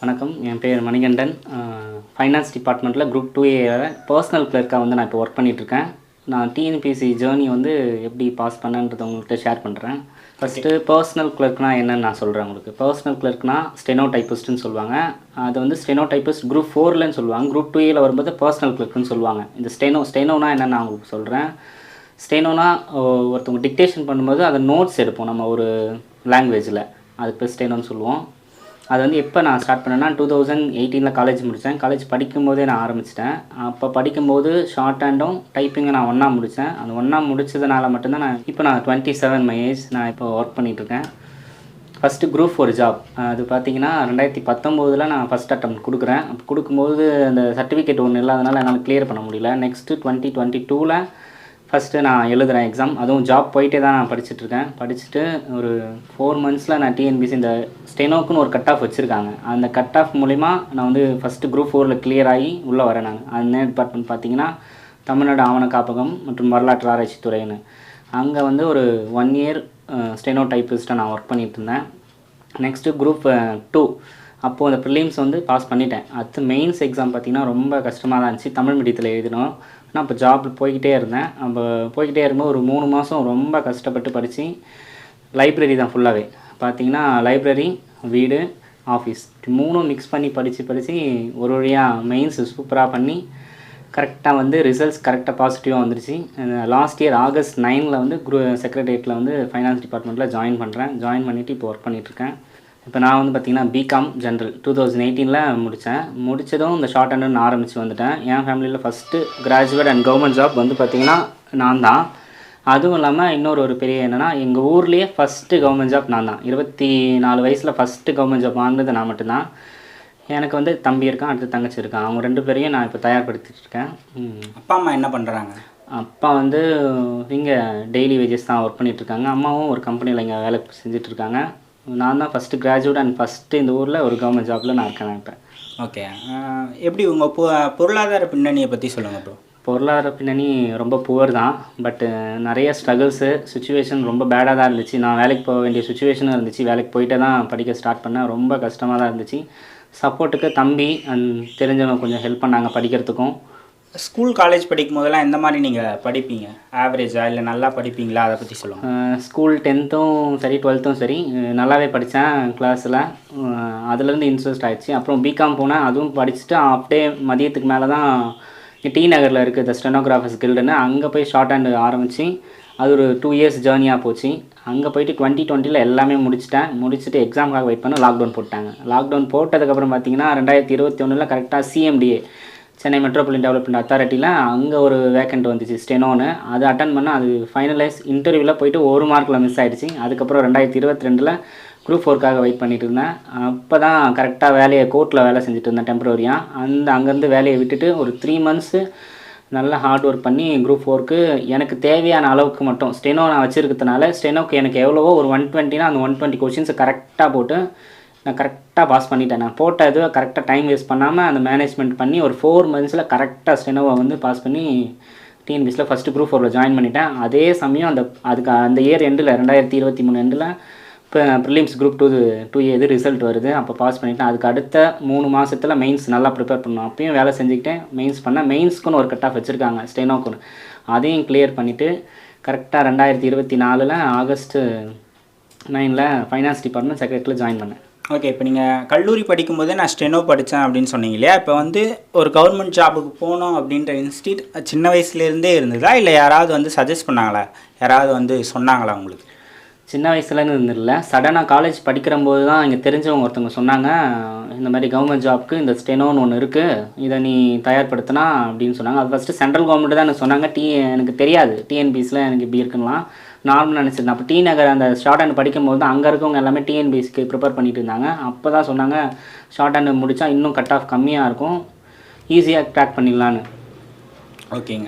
வணக்கம். என் பேர் மணிகண்டன். ஃபைனான்ஸ் டிபார்ட்மெண்ட்டில் குரூப் 2A பர்சனல் கிளர்க்காக வந்து நான் இப்போ ஒர்க் பண்ணிகிட்ருக்கேன். நான் டிஎன்பிஎஸ்சி ஜேர்னி வந்து எப்படி பாஸ் பண்ணேன்றதை உங்கள்கிட்ட ஷேர் பண்ணுறேன். ஃபஸ்ட்டு பர்சனல் கிளர்க்னால் என்னென்னு நான் சொல்கிறேன் உங்களுக்கு. பர்சனல் கிளர்க்னால் ஸ்டெனோ டைப்பிஸ்ட்டுன்னு சொல்லுவாங்க. அது வந்து ஸ்டெனோ டைப்பிஸ்ட் குரூப் 4லன்னு சொல்லுவாங்க. குரூப் 2Aவில் வரும்போது பர்சனல் கிளர்க்குன்னு சொல்லுவாங்க. இந்த ஸ்டெனோனா என்னென்னு நான் உங்களுக்கு சொல்கிறேன். ஸ்டெனோனா ஒருத்தவங்க டிக்டேஷன் பண்ணும்போது அதை நோட்ஸ் எடுப்போம் நம்ம ஒரு லாங்குவேஜில், அதுக்கு பேர் ஸ்டெனோன்னு சொல்லுவோம். அது வந்து எப்போ நான் ஸ்டார்ட் பண்ணேன்னா 2018 காலேஜ் முடித்தேன். காலேஜ் படிக்கும்போதே நான் ஆரம்பிச்சிட்டேன். அப்போ படிக்கும்போது ஷார்ட் ஹேண்டும் டைப்பிங்கை நான் ஒன்றா முடித்தேன். அந்த ஒன்றா முடித்ததுனால மட்டும்தான் நான் 27 மை ஏஜ் நான் இப்போ ஒர்க் பண்ணிகிட்ருக்கேன். ஃபஸ்ட்டு குரூப் 4 ஜாப் அது பார்த்திங்கன்னா 2019 நான் ஃபஸ்ட் அட்டெம்ப்ட் கொடுக்குறேன். அப்போ கொடுக்கும்போது அந்த சர்டிஃபிகேட் ஒன்று இல்லாதனால என்னால் கிளியர் பண்ண முடியல. நெக்ஸ்ட்டு 2022 ஃபஸ்ட்டு நான் எழுதுகிறேன் எக்ஸாம். அதுவும் ஜாப் போயிட்டே தான் நான் படிச்சுட்ருக்கேன். படிச்சுட்டு ஒரு 4 மந்த்ஸில் நான் டிஎன்பிஎஸ்சி இந்த ஸ்டெனோக்குன்னு ஒரு கட் ஆஃப் வச்சுருக்காங்க. அந்த கட் ஆஃப் மூலிமா நான் வந்து ஃபஸ்ட்டு குரூப் 4ல் கிளியர் ஆகி உள்ளே வரேன். நான் அந்த டிபார்ட்மெண்ட் பார்த்திங்கன்னா தமிழ்நாடு ஆவண காப்பகம் மற்றும் வரலாற்று ஆராய்ச்சி துறைன்னு. அங்கே வந்து ஒரு 1 இயர் ஸ்டெனோ டைப்பிஸ்ட்டாக நான் ஒர்க் பண்ணிகிட்டு இருந்தேன். நெக்ஸ்ட்டு குரூப் 2 அப்போது அந்த ப்ரிலிம்ஸ் வந்து பாஸ் பண்ணிட்டேன். அடுத்து மெயின்ஸ் எக்ஸாம் பார்த்திங்கன்னா ரொம்ப கஷ்டமாக தான் இருந்துச்சு. தமிழ் மீடியத்தில் எழுதினோம். நான் இப்போ ஜாப்பில் போய்கிட்டே இருந்தேன். அப்போ போய்கிட்டே இருக்கும்போது ஒரு 3 மாதம் ரொம்ப கஷ்டப்பட்டு படித்து லைப்ரரி தான் ஃபுல்லாகவே பார்த்திங்கன்னா லைப்ரரி, வீடு, ஆஃபீஸ் 3ம் மிக்ஸ் பண்ணி படித்து ஒரு வழியாக மெயின்ஸ் சூப்பராக பண்ணி கரெக்டாக வந்து ரிசல்ட்ஸ் கரெக்டாக பாசிட்டிவாக வந்துருச்சு. லாஸ்ட் இயர் ஆகஸ்ட் 9 வந்து செக்ரட்டரியேட்டில் வந்து ஃபைனான்ஸ் டிபார்ட்மெண்ட்டில் ஜாயின் பண்ணுறேன். ஜாயின் பண்ணிவிட்டு இப்போ ஒர்க் பண்ணிகிட்ருக்கேன். இப்போ நான் வந்து பார்த்திங்கன்னா பிகாம் ஜென்ரல் 2018 முடித்தேன். முடித்ததும் இந்த ஷார்ட் ஹேண்டுன்னு ஆரம்பித்து வந்துட்டேன். என் ஃபேமிலியில் first graduate and government job வந்து பார்த்திங்கன்னா நான் தான். அதுவும் இல்லாமல் இன்னொரு பெரிய என்னென்னா எங்கள் ஊர்லேயே ஃபஸ்ட்டு கவர்மெண்ட் ஜாப் நான் தான். 24 வயசில் ஃபஸ்ட்டு கவர்மெண்ட் ஜாப் வாங்கினது நான் மட்டும்தான். எனக்கு வந்து தம்பி இருக்கான், அடுத்து தங்கச்சி இருக்கான். அவங்க 2 பேரையும் நான் இப்போ தயார்படுத்திட்டு இருக்கேன். அப்பா அம்மா என்ன பண்ணுறாங்க? அப்பா வந்து இங்கே டெய்லி வேஜஸ் தான் ஒர்க் பண்ணிகிட்ருக்காங்க. அம்மாவும் ஒரு கம்பெனியில் இங்கே வேலை செஞ்சிட்ருக்காங்க. நான் தான் ஃபஸ்ட்டு கிராஜுவேட் அண்ட் ஃபஸ்ட்டு இந்த ஊரில் ஒரு கவர்மெண்ட் ஜாப்பில் நான் இருக்கேன் இப்போ. ஓகே, எப்படி உங்கள் பொருளாதார பின்னணியை பற்றி சொல்லுங்கள் ப்ரோ. பொருளாதார பின்னணி ரொம்ப புவர் தான். பட்டு நிறைய ஸ்ட்ரகிள்ஸு, சுச்சுவேஷன் ரொம்ப பேடாக தான் இருந்துச்சு. நான் வேலைக்கு போக வேண்டிய சுச்சுவேஷனும் இருந்துச்சு. வேலைக்கு போயிட்டே தான் படிக்க ஸ்டார்ட் பண்ணேன். ரொம்ப கஷ்டமாக தான் இருந்துச்சு. சப்போர்ட்டுக்கு தம்பி அண்ட் தெரிஞ்சவங்க கொஞ்சம் ஹெல்ப் பண்ணாங்க படிக்கிறதுக்கும். ஸ்கூல் காலேஜ் படிக்கும் போதெல்லாம் எந்த மாதிரி நீங்கள் படிப்பீங்க? ஆவரேஜா இல்லை நல்லா படிப்பீங்களா? அதை பற்றி சொல்லுங்கள். ஸ்கூல் 10த்தும் சரி 12த்தும் சரி நல்லாவே படித்தேன் கிளாஸில். அதுலேருந்து இன்ட்ரெஸ்ட் ஆகிடுச்சு. அப்புறம் பிகாம் போனேன். அதுவும் படிச்சுட்டு அப்படியே மதியத்துக்கு மேலே தான் டி நகரில் இருக்குது த ஸ்டெனோகிராஃபர்ஸ் கில்டுன்னு, அங்கே போய் ஷார்ட் ஹேண்டு ஆரம்பித்து அது ஒரு 2 இயர்ஸ் ஜேர்னியாக போச்சு. அங்கே போயிட்டு 2020 எல்லாமே முடிச்சுட்டு எக்ஸாமுக்காக வெயிட் பண்ண லாக்டவுன் போட்டாங்க. லாக்டவுன் போட்டதுக்கப்புறம் பார்த்திங்கன்னா 2021 கரெக்டாக சிஎம்டிஏ சென்னை மெட்ரோபாலிட்டன் டெவலப்மெண்ட் அத்தாரிட்டியில் அங்கே ஒரு வேக்கண்ட் வந்துச்சு ஸ்டெனோன்னு. அது அட்டன் பண்ணால் அது ஃபைனலைஸ் இன்டர்வியூவில் போயிட்டு 1 மார்க்கில் மிஸ் ஆகிடுச்சு. அதுக்கப்புறம் 2022 குரூப் 4க்காக வெயிட் பண்ணிகிட்டு இருந்தேன். அப்போ தான் கரெக்டாக வேலையை கோர்ட்டில் வேலை செஞ்சுட்டு இருந்தேன் டெம்பரரியாக. அங்கேருந்து வேலையை விட்டுட்டு ஒரு 3 மந்த்ஸு நல்லா ஹார்ட் ஒர்க் பண்ணி குரூப் 4க்கு எனக்கு தேவையான அளவுக்கு மட்டும் ஸ்டெனோ நான் வச்சுருக்கிறதுனால ஸ்டெனோக்கு எனக்கு எவ்வளவோ ஒரு 120னா அந்த 120 கொஷின்ஸை கரெக்டாக போட்டு நான் கரெக்டாக பாஸ் பண்ணிட்டேன். நான் போட்ட இது கரெக்டாக டைம் வேஸ்ட் பண்ணாமல் அந்த மேனேஜ்மெண்ட் பண்ணி ஒரு 4 மந்த்ஸில் கரெக்டாக ஸ்டெனோவை வந்து பாஸ் பண்ணி டிஎன்பிஎஸ்சியில் ஃபஸ்ட்டு குரூப் 4ல் ஜாயின் பண்ணிட்டேன். அதே சமயம் அந்த இயர் எண்டில் 2023 எண்டில் இப்போ ப்ரிலிம்ஸ் குரூப் 2A இது ரிசல்ட் வருது. அப்போ பாஸ் பண்ணிவிட்டேன். அதுக்கு அடுத்த 3 மாதத்தில் மெயின்ஸ் நல்லா ப்ரிப்பேர் பண்ணணும். அப்பயும் வேலை செஞ்சுக்கிட்டேன். மெயின்ஸ் பண்ணேன். மெயின்ஸ்க்குன்னு ஒரு கட் ஆஃப் வச்சுருக்காங்க ஸ்டெனோக்குன்னு. அதையும் கிளியர் பண்ணிவிட்டு கரெக்டாக 2024 ஆகஸ்ட் 9 ஃபைனான்ஸ் டிபார்ட்மெண்ட் செக்ரட்டரியில் ஜாயின் பண்ணேன். ஓகே, இப்போ நீங்கள் கல்லூரி படிக்கும்போதே நான் ஸ்டெனோ படித்தேன் அப்படின்னு சொன்னீங்க இல்லையா? இப்போ வந்து ஒரு கவர்மெண்ட் ஜாபுக்கு போகணும் அப்படின்ற இன்ஸ்டியூட் சின்ன வயசுலேருந்தே இருந்ததா, இல்லை யாராவது வந்து சஜஸ்ட் பண்ணாங்களா? யாராவது வந்து சொன்னாங்களா உங்களுக்கு? சின்ன வயசுலன்னு இருந்தில்ல, சடனாக காலேஜ் படிக்கிறம்போது தான் இங்கே தெரிஞ்சவங்க ஒருத்தவங்க சொன்னாங்க, இந்த மாதிரி கவர்மெண்ட் ஜாப்க்கு இந்த ஸ்டெனோன்னு ஒன்று இருக்குது, இதை நீ தயார்படுத்தினா அப்படின்னு சொன்னாங்க. அது ஃபஸ்ட்டு சென்ட்ரல் கவர்மெண்ட்டு தான் எனக்கு சொன்னாங்க. எனக்கு தெரியாது டிஎன்பிஎஸ்சியில் எனக்கு இப்படி இருக்குன்னா நார்மலாக நினச்சிருந்தேன். அப்போ டி நகர் அந்த ஷார்ட் ஹேண்ட் படிக்கும்போது தான் அங்கே இருக்கவங்க எல்லாமே டிஎன்பிஎஸ்சிக்கு ப்ரிப்பேர் பண்ணிட்டு இருந்தாங்க. அப்போ தான் சொன்னாங்க ஷார்ட் ஹேண்டு முடித்தா இன்னும் கட் ஆஃப் கம்மியாக இருக்கும், ஈஸியாக க்ராக் பண்ணிடலான்னு. ஓகேங்க,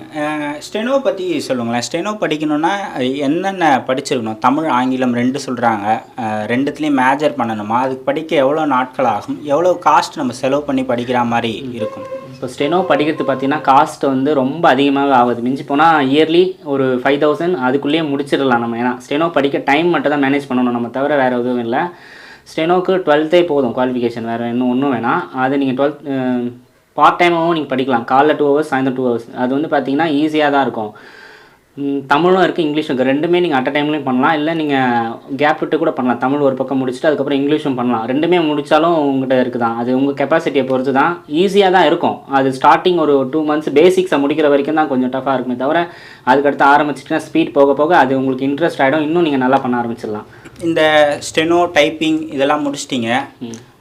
ஸ்டெனோ பற்றி சொல்லுங்களேன். ஸ்டெனோ படிக்கணுன்னா என்னென்ன படிச்சிருக்கணும்? தமிழ் ஆங்கிலம் 2 சொல்கிறாங்க, 2த்துலேயும் மேஜர் பண்ணணுமா? அதுக்கு படிக்க எவ்வளோ நாட்கள் ஆகும்? எவ்வளோ காஸ்ட் நம்ம செலவு பண்ணி படிக்கிற மாதிரி இருக்கும்? இப்போ ஸ்டெனோ படிக்கிறது பார்த்தீங்கன்னா காஸ்ட் வந்து ரொம்ப அதிகமாக ஆகுது. மிஞ்சி போனால் இயர்லி ஒரு 5000 அதுக்குள்ளேயே முடிச்சிடலாம் நம்ம. ஏன்னா ஸ்டெனோ படிக்க டைம் மட்டும் தான் மேனேஜ் பண்ணணும் நம்ம, தவிர வேறு எதுவும் இல்லை. ஸ்டெனோக்கு 12th போதும் குவாலிஃபிகேஷன், வேறு இன்னும் ஒன்றும் வேணாம். அது நீங்கள் 12 பார்ட் டைமாகவும் நீங்கள் படிக்கலாம். காலைல 2 ஹவர்ஸ், சாயந்தரம் 2 ஹவர்ஸ். அது வந்து பார்த்தீங்கன்னா ஈஸியாக தான் இருக்கும். தமிழும் இருக்குது, இங்கிலீஷும் இருக்குது. ரெண்டுமே நீங்கள் அட் அ டைம்லேயும் பண்ணலாம், இல்லை நீங்கள் கேப் விட்டு கூட பண்ணலாம். தமிழ் ஒரு பக்கம் முடிச்சுட்டு அதுக்கப்புறம் இங்கிலீஷும் பண்ணலாம். ரெண்டுமே முடித்தாலும் உங்கள்கிட்ட இருக்குது தான். அது உங்கள் கெப்பாசிட்டியை பொறுத்து தான். ஈஸியாக தான் இருக்கும். அது ஸ்டார்டிங் ஒரு 2 months பேசிக்ஸை முடிக்கிற வரைக்கும் தான் கொஞ்சம் டஃபாக இருக்குமே தவிர, அதுக்கடுத்து ஆரம்பிச்சிட்டுனா ஸ்பீட் போக போக அது உங்களுக்கு இன்ட்ரெஸ்ட் ஆகிடும். இன்னும் நீங்கள் நல்லா பண்ண ஆரம்பிச்சிடலாம். இந்த ஸ்டெனோ டைப்பிங் இதெல்லாம் முடிச்சிட்டிங்க,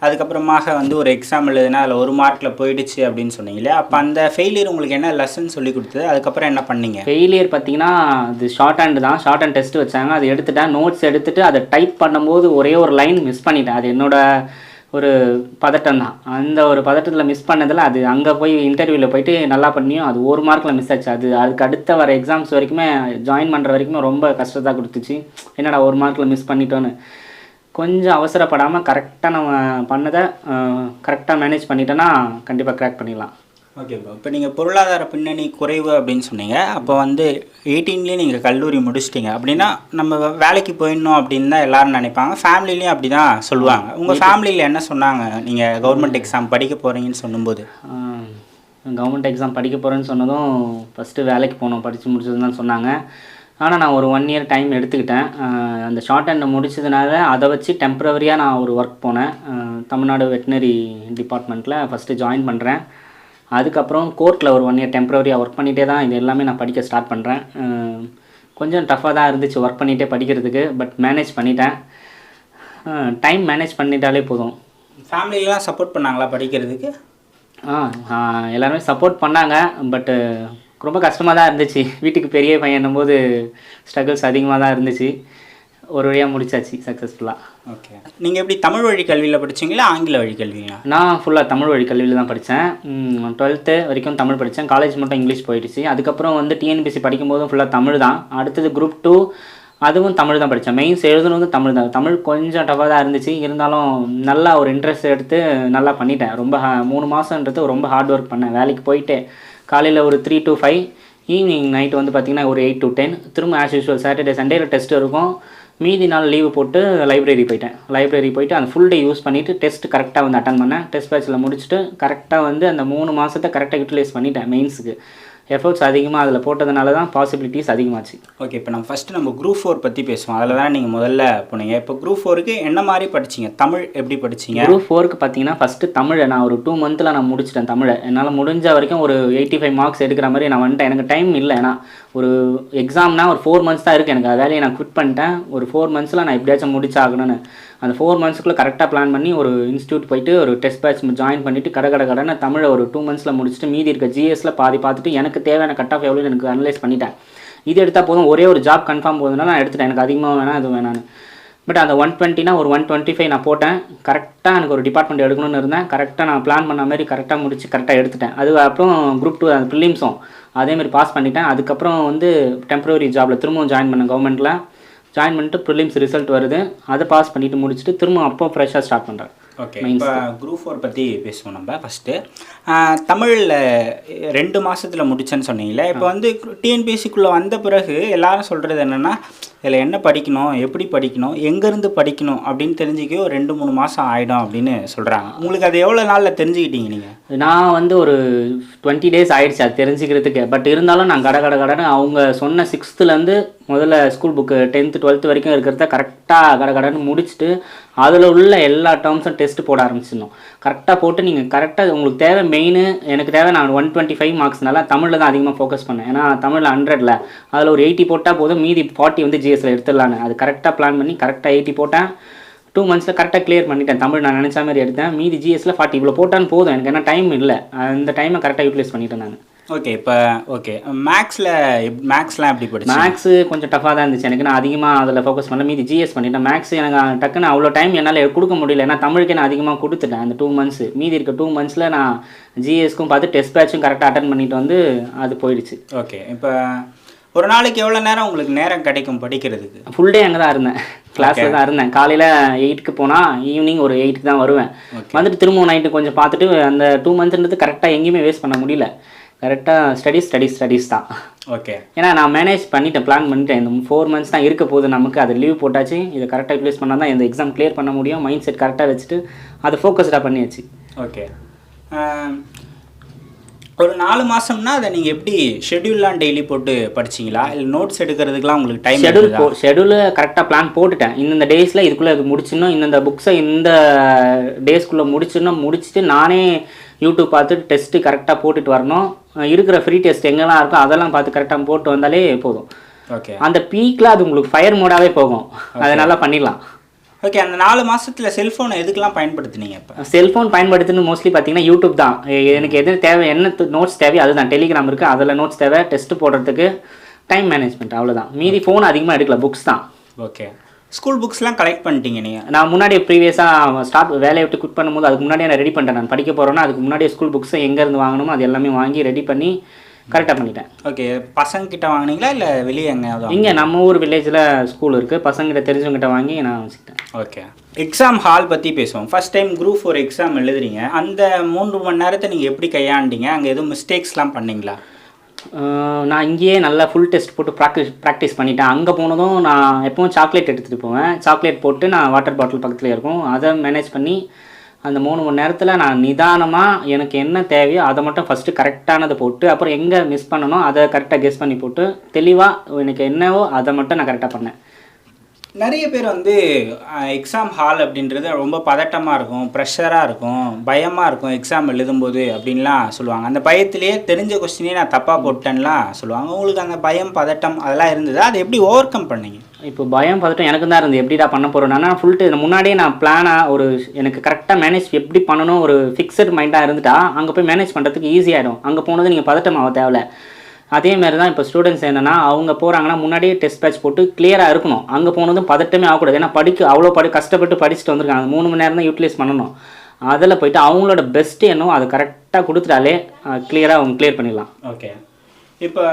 அதுக்கப்புறமாக வந்து ஒரு எக்ஸாம் எழுதுனா அதில் 1 மார்க்கில் போயிடுச்சு அப்படின்னு சொன்னீங்களே, அப்போ அந்த ஃபெயிலியர் உங்களுக்கு என்ன லெசன் சொல்லி கொடுத்தது? அதுக்கப்புறம் என்ன பண்ணீங்க? ஃபெயிலியர் பார்த்தீங்கன்னா அது ஷார்ட் ஹேண்டு தான். ஷார்ட் ஹேண்ட் டெஸ்ட் வச்சாங்க, அது எடுத்துட்டேன். நோட்ஸ் எடுத்துகிட்டு அதை டைப் பண்ணும்போது ஒரே ஒரு லைன் மிஸ் பண்ணிட்டேன். அது என்னோட ஒரு பதட்டம் தான். அந்த ஒரு பதட்டத்தில் மிஸ் பண்ணதில் அது அங்கே போய் இன்டர்வியூவில் போயிட்டு நல்லா பண்ணியும் அது 1 மார்க்கில் மிஸ் ஆச்சு. அதுக்கு அடுத்த வர எக்ஸாம்ஸ் வரைக்குமே ஜாயின் பண்ணுற வரைக்குமே ரொம்ப கஷ்டத்தை கொடுத்துச்சு. என்னடா 1 மார்க்கில் மிஸ் பண்ணிட்டோன்னு. கொஞ்சம் அவசரப்படாமல் கரெக்டாக நம்ம பண்ணதை கரெக்டாக மேனேஜ் பண்ணிட்டோன்னா கண்டிப்பாக கிராக் பண்ணிடலாம். ஓகே ப்ரோ, இப்போ நீங்கள் பொருளாதார பின்னணி குறைவு அப்படின்னு சொன்னீங்க. அப்போ வந்து 18லேயே நீங்கள் கல்லூரி முடிச்சிட்டிங்க அப்படின்னா நம்ம வேலைக்கு போயிடணும் அப்படின்னு தான் எல்லோரும் நினைப்பாங்க. ஃபேமிலிலையும் அப்படி தான் சொல்லுவாங்க. உங்கள் ஃபேமிலியில் என்ன சொன்னாங்க நீங்கள் கவர்மெண்ட் எக்ஸாம் படிக்க போகிறீங்கன்னு சொல்லும்போது? கவர்மெண்ட் எக்ஸாம் படிக்க போகிறேன்னு சொன்னதும் ஃபஸ்ட்டு வேலைக்கு போகணும், படித்து முடிச்சதுன்னு தான் சொன்னாங்க. ஆனால் நான் ஒரு 1 year டைம் எடுத்துக்கிட்டேன். அந்த ஷார்ட் ஹேண்டை முடிச்சதுனால அதை வச்சு டெம்ப்ரவரியாக நான் ஒரு ஒர்க் போனேன். தமிழ்நாடு வெட்டினரி டிபார்ட்மெண்ட்டில் ஃபஸ்ட்டு ஜாயின் பண்ணுறேன். அதுக்கப்புறம் கோர்ட்டில் ஒரு 1 year டெம்ப்ரவரியாக ஒர்க் பண்ணிகிட்டே தான் இது எல்லாமே நான் படிக்க ஸ்டார்ட் பண்ணுறேன். கொஞ்சம் டஃப்பாக தான் இருந்துச்சு ஒர்க் பண்ணிகிட்டே படிக்கிறதுக்கு, பட் மேனேஜ் பண்ணிட்டேன். டைம் மேனேஜ் பண்ணிட்டாலே போதும். ஃபேமிலியெலாம் சப்போர்ட் பண்ணாங்களா படிக்கிறதுக்கு? எல்லாருமே சப்போர்ட் பண்ணாங்க, பட்டு ரொம்ப கஷ்டமாக தான் இருந்துச்சு. வீட்டுக்கு பெரிய பையனும் போது ஸ்ட்ரகிள்ஸ் அதிகமாக தான் இருந்துச்சு. ஒரு வழியாக முடிச்சாச்சு சக்ஸஸ்ஃபுல்லாக. ஓகே, நீங்கள் எப்படி தமிழ் வழி கல்வியில் படிச்சிங்களா ஆங்கில வழி கல்விங்களா? நான் ஃபுல்லாக தமிழ் வழி கல்வியில் தான் படித்தேன். 12th வரைக்கும் தமிழ் படித்தேன். காலேஜ் மட்டும் இங்கிலீஷ் போயிடுச்சு. அதுக்கப்புறம் வந்து டிஎன்பிசி படிக்கும்போதும் ஃபுல்லாக தமிழ் தான். அடுத்தது குரூப் 2 அதுவும் தமிழ் தான் படித்தேன். மெயின்ஸ் எழுதுனது தமிழ் தான். தமிழ் கொஞ்சம் டஃபாக தான் இருந்துச்சு, இருந்தாலும் நல்லா ஒரு இன்ட்ரெஸ்ட் எடுத்து நல்லா பண்ணிட்டேன். ரொம்ப 3 மாதன்றது ரொம்ப ஹார்ட் ஒர்க் பண்ணேன். வேலைக்கு போயிட்டு காலையில் ஒரு 3 to 5, ஈவினிங் நைட்டு வந்து பார்த்திங்கன்னா ஒரு 8 to 10. திரும்ப ஆஸ் யூஷுவல் சாட்டர்டே சண்டேல டெஸ்ட் இருக்கும். மீதி நாள் லீவு போட்டு லைப்ரரி போயிட்டேன். லைப்ரரி போயிட்டு அந்த ஃபுல் டே யூஸ் பண்ணிவிட்டு டெஸ்ட் கரெக்டாக வந்து அட்டன் பண்ணேன். டெஸ்ட் பேட்சில் முடிச்சுட்டு கரெக்டாக வந்து அந்த 3 மாதத்தை கரெக்டாக யூட்டிலைஸ் பண்ணிட்டேன். மெயின்ஸுக்கு எஃபர்ட்ஸ் அதிகமாக அதில் போட்டதுனால தான் பாசிபிலிட்டிஸ் அதிகமாச்சு. ஓகே, இப்போ நம்ம குரூப் 4 பற்றி பேசுவோம். அதில் தான் நீங்கள் முதல்ல போனீங்க. இப்போ குரூப் 4க்கு என்ன மாதிரி படிச்சிங்க? தமிழ் எப்படி படிச்சிங்க? குரூப் 4க்கு பார்த்தீங்கன்னா ஃபஸ்ட்டு தமிழை நான் ஒரு 2 months நான் முடிச்சிட்டேன். தமிழை என்னால் முடிஞ்ச வரைக்கும் ஒரு 85 மார்க்ஸ் எடுக்கிற மாதிரி நான் வந்துட்டேன். எனக்கு டைம் இல்லை. ஏன்னா ஒரு எக்ஸாம்னா ஒரு 4 months தான் இருக்குது. எனக்கு வேலையை நான் குவிட் பண்ணிட்டேன். ஒரு 4 months நான் எப்படியாச்சும் முடிச்சாகணும்னு அந்த 4 monthsக்குள்ளே கரெக்டாக பிளான் பண்ணி ஒரு இன்ஸ்டியூட் போயிட்டு ஒரு டெஸ்ட் பேட்ச் ஜாயின் பண்ணிவிட்டு கடை தமிழை ஒரு 2 months முடிச்சுட்டு மீதி இருக்க ஜிஎஸில் பாதி பார்த்துட்டு எனக்கு தேவையான கட் ஆஃப் எவ்வளோ எனக்கு அனலைஸ் பண்ணிட்டேன். இது எடுத்தால் போதும், ஒரே ஒரு ஜாப் கன்ஃபார்ம் போகுதுன்னா நான் எடுத்துட்டேன். எனக்கு அதிகமாக வேணாம் அது வேணான்னு. பட் அந்த 120னா ஒரு 125 நான் போட்டேன். கரெக்டாக எனக்கு ஒரு டிபார்ட்மெண்ட் எடுக்கணும்னு இருந்தேன். கரெக்டாக நான் பிளான் பண்ண மாதிரி கரெக்டாக முடிச்சு கரெக்டாக எடுத்துட்டேன். அது அப்புறம் குரூப் 2 அந்த ப்ரிலிம்ஸும் அதேமாதிரி பாஸ் பண்ணிட்டேன். அதுக்கப்புறம் வந்து டெம்ப்ரவரி ஜாபில் திரும்பவும் ஜாயின் பண்ணேன். கவர்மெண்ட்டில் ஜாயின் பண்ணிட்டு ப்ரிலிம்ஸ் ரிசல்ட் வருது, அதை பாஸ் பண்ணிவிட்டு முடிச்சுட்டு திரும்ப அப்போ ஃப்ரெஷ்ஷாக ஸ்டார்ட் பண்ணுறேன். ஓகே, இப்போ குரூப் 4 பற்றி பேசுவோம் நம்ம. ஃபஸ்ட்டு தமிழில் 2 மாதத்தில் முடிச்சேன்னு சொன்னீங்களே. இப்போ வந்து டிஎன்பிஎஸ்சிக்குள்ளே வந்த பிறகு எல்லாரும் சொல்கிறது என்னென்னா இதில் என்ன படிக்கணும், எப்படி படிக்கணும், எங்கேருந்து படிக்கணும் அப்படின்னு தெரிஞ்சிக்க ஒரு 2-3 மாதம் ஆகிடும் அப்படின்னு சொல்கிறாங்க. உங்களுக்கு அது எவ்வளோ நாளில் தெரிஞ்சுக்கிட்டீங்க நீங்கள்? நான் வந்து ஒரு 20 days ஆகிடுச்சு அது தெரிஞ்சுக்கிறதுக்கு. பட் இருந்தாலும் நான் கடன்னு அவங்க சொன்ன 6thலேருந்து முதல்ல ஸ்கூல் புக்கு 10th 12th வரைக்கும் இருக்கிறத கரெக்டாக கடன்னு முடிச்சுட்டு அதில் உள்ள எல்லா டேர்ம்ஸும் டெஸ்ட் போட ஆரம்பிச்சிடணும். கரெக்டாக போட்டு நீங்கள் கரெக்டாக உங்களுக்கு தேவை மெயின் எனக்கு தேவை நான் 125 மார்க்ஸ்னால தமிழில் தான் அதிகமாக ஃபோக்கஸ் பண்ணேன். ஏன்னா தமிழில் 100ல் அதில் ஒரு 80 போட்டால் போதும், மீதி 40 வந்து ஜிஎஸ்சில் எடுத்துடலான்னு அது கரெக்டாக பிளான் பண்ணி கரெக்டாக 80 போட்டேன். 2 monthsல கரெக்டாக கிளியர் பண்ணிட்டேன். தமிழ் நான் நினச்ச மாதிரி எடுத்தேன். மீதி ஜிஎஸ்சில் 40 இவ்வளோ போட்டான்னு போதும், எனக்கு என்ன டைம் இல்லை. அந்த டைமை கரெக்டாக யூட்டிலைஸ் பண்ணிட்டேன் நான். ஓகே, இப்போ மேக்ஸ்லாம் எப்படி படிச்சு? மேக்ஸு கொஞ்சம் டஃபாக தான் இருந்துச்சு எனக்கு. நான் அதிகமாக அதில் ஃபோக்கஸ் பண்ணல, மீதி ஜிஎஸ் பண்ணிட்டேன். மேக்ஸ் எனக்கு டக்குன்னு அவ்வளோ டைம் என்னால் கொடுக்க முடியல. ஏன்னா தமிழுக்கு நான் அதிகமாக கொடுத்துட்டேன் அந்த 2 months. மீதி இருக்க 2 monthsல நான் ஜிஎஸ்க்கும் பார்த்து டெஸ்ட் பேட்சும் கரெக்டாக அட்டன் பண்ணிட்டு வந்து அது போயிடுச்சு. ஓகே, இப்போ ஒரு நாளைக்கு எவ்வளோ நேரம் உங்களுக்கு நேரம் கிடைக்கும் படிக்கிறதுக்கு? ஃபுல் டே அங்கே தான் இருந்தேன், கிளாஸில் தான் இருந்தேன். காலையில் 8க்கு போனால் ஈவினிங் ஒரு 8க்கு தான் வருவேன். வந்துட்டு திரும்ப நைட்டு கொஞ்சம் பார்த்துட்டு அந்த 2 monthsன்றது கரெக்டாக எங்கேயுமே வேஸ்ட் பண்ண முடியல. கரெக்டாக ஸ்டடீஸ் தான். ஓகே. ஏன்னா நான் மேனேஜ் பண்ணிட்டேன், பிளான் பண்ணிட்டேன். இந்த 4 months தான் இருக்க போகுது நமக்கு, அது லீவ் போட்டாச்சு. இதை கரெக்டாக யூட்டிலைஸ் பண்ணால் தான் இந்த எக்ஸாம் கிளியர் பண்ண முடியும். மைண்ட் செட் கரெக்டாக வச்சுட்டு அதை ஃபோக்கஸ்டாக பண்ணியாச்சு. ஓகே. ஒரு 4 மாதம்னா அதை நீங்கள் எப்படி ஷெட்யூல்லாம் டெய்லி போட்டு படிச்சிங்களா, இல்லை நோட்ஸ் எடுக்கிறதுக்குலாம் உங்களுக்கு டைம்? ஷெட்யூலு கரெக்டாக பிளான் போட்டுட்டேன். இந்த டேஸில் இதுக்குள்ளே இது முடிச்சிடணும், இந்த புக்ஸை இந்த டேஸ்க்குள்ளே முடிச்சுட்டு நானே யூடியூப் பார்த்துட்டு டெஸ்ட்டு கரெக்டாக போட்டுட்டு வரணும். இருக்கிற ஃப்ரீ டெஸ்ட் எங்கெல்லாம் இருக்கோ அதெல்லாம் பார்த்து கரெக்டாக போட்டு வந்தாலே போதும். ஓகே. அந்த பீக்கில் அது உங்களுக்கு ஃபயர் மோடாகவே போகும், அதனால பண்ணிடலாம். ஓகே. அந்த 4 மாதத்தில் செல்ஃபோனை எதுக்கெல்லாம் பயன்படுத்துனீங்க? இப்போ செல்ஃபோன் பயன்படுத்துன்னு மோஸ்ட்லி பார்த்தீங்கன்னா யூடியூப் தான். எனக்கு எது தேவை, என்ன நோட்ஸ் தேவையோ அதுதான். டெலிகிராம் இருக்குது, அதில் நோட்ஸ் தேவை, டெஸ்ட்டு போடுறதுக்கு, டைம் மேனேஜ்மெண்ட், அவ்வளோதான். மீதி ஃபோன் அதிகமாக எடுக்கல, புக்ஸ் தான். ஓகே. ஸ்கூல் புக்ஸ்லாம் கலெக்ட் பண்ணிட்டீங்க நீங்கள்? நான் முன்னாடியே ப்ரீவியஸாக வேலையை விட்டு குட் பண்ணும்போது அதுக்கு முன்னாடியே நான் ரெடி பண்ணிட்டேன். நான் படிக்க போகிறேன்னா அதுக்கு முன்னாடியே ஸ்கூல் புக்ஸை எங்கேருந்து வாங்கணுமோ அது எல்லாமே வாங்கி ரெடி பண்ணி கரெக்டாக பண்ணிட்டேன். ஓகே. பசங்கக்கிட்ட வாங்கினீங்களா இல்லை வெளியே எங்கேயாவது? இங்கே நம்ம ஊர் வில்லேஜில் ஸ்கூல் இருக்குது, பசங்கிட்ட தெரிஞ்சவங்ககிட்ட வாங்கி நான் வச்சுக்கிட்டேன். ஓகே. எக்ஸாம் ஹால் பற்றி பேசுவோம். ஃபஸ்ட் டைம் குரூப் 4 எக்ஸாம் எழுதுறீங்க, அந்த 3 மணி நேரத்தை நீங்கள் எப்படி கையாண்டீங்க? அங்கே எதுவும் மிஸ்டேக்ஸ்லாம் பண்ணிங்களா? நான் இங்கேயே நல்லா ஃபுல் டெஸ்ட் போட்டு ப்ராக்டிஸ் பண்ணிட்டேன். அங்கே போனதும் நான் எப்பவும் சாக்லேட் எடுத்துகிட்டு போவேன். சாக்லேட் போட்டு நான் வாட்டர் பாட்டில் பக்கத்தில் இருக்கும், அதை மேனேஜ் பண்ணி அந்த 3 மணி நேரத்தில் நான் நிதானமாக எனக்கு என்ன தேவையோ அதை மட்டும் ஃபஸ்ட்டு கரெக்டானதை போட்டு, அப்புறம் எங்கே மிஸ் பண்ணணும் அதை கரெக்டாக கெஸ் பண்ணி போட்டு, தெளிவாக எனக்கு என்னவோ அதை மட்டும் நான் கரெக்டாக பண்ணேன். நிறைய பேர் வந்து எக்ஸாம் ஹால் அப்படின்றது ரொம்ப பதட்டமாக இருக்கும், ப்ரெஷராக இருக்கும், பயமாக இருக்கும் எக்ஸாம் எழுதும்போது அப்படின்லாம் சொல்லுவாங்க. அந்த பயத்திலேயே தெரிஞ்ச கொஸ்டினே நான் தப்பாக போட்டேன்லாம் சொல்லுவாங்க. உங்களுக்கு அந்த பயம் பதட்டம் அதெல்லாம் இருந்தது, அதை எப்படி ஓவர் கம் பண்ணீங்க? இப்போ பயம் பதட்டம் எனக்கு தான் இருந்து எப்படிடா பண்ண போகிறேன். ஆனால் முன்னாடியே நான் பிளானாக ஒரு எனக்கு கரெக்டாக மேனேஜ் எப்படி பண்ணணும் ஒரு ஃபிக்ஸட் மைண்டாக இருந்துட்டா அங்கே போய் மேனேஜ் பண்ணுறதுக்கு ஈஸியாகிடும். அங்கே போனது நீங்கள் பதட்டம் ஆக தேவையில்ல. அதேமாரி தான் இப்போ ஸ்டூடெண்ட்ஸ் என்னென்னா அவங்க போகிறாங்கன்னா முன்னாடியே டெஸ்ட் பேட்ச் போட்டு கிளியராக இருக்கணும். அங்கே போனதும் பதட்டமே ஆகக்கூடாது. ஏன்னா அவ்வளோ கஷ்டப்பட்டு படிச்சுட்டு வந்திருக்காங்க, 3 மணி நேரம் தான் யூட்டிலைஸ் பண்ணணும். அதில் போய்ட்டு அவங்களோட பெஸ்ட்டு என்னவோ அதை கரெக்டாக கொடுத்துட்டாலே கிளியராக அவங்க கிளியர் பண்ணிடலாம். ஓகே. இப்போ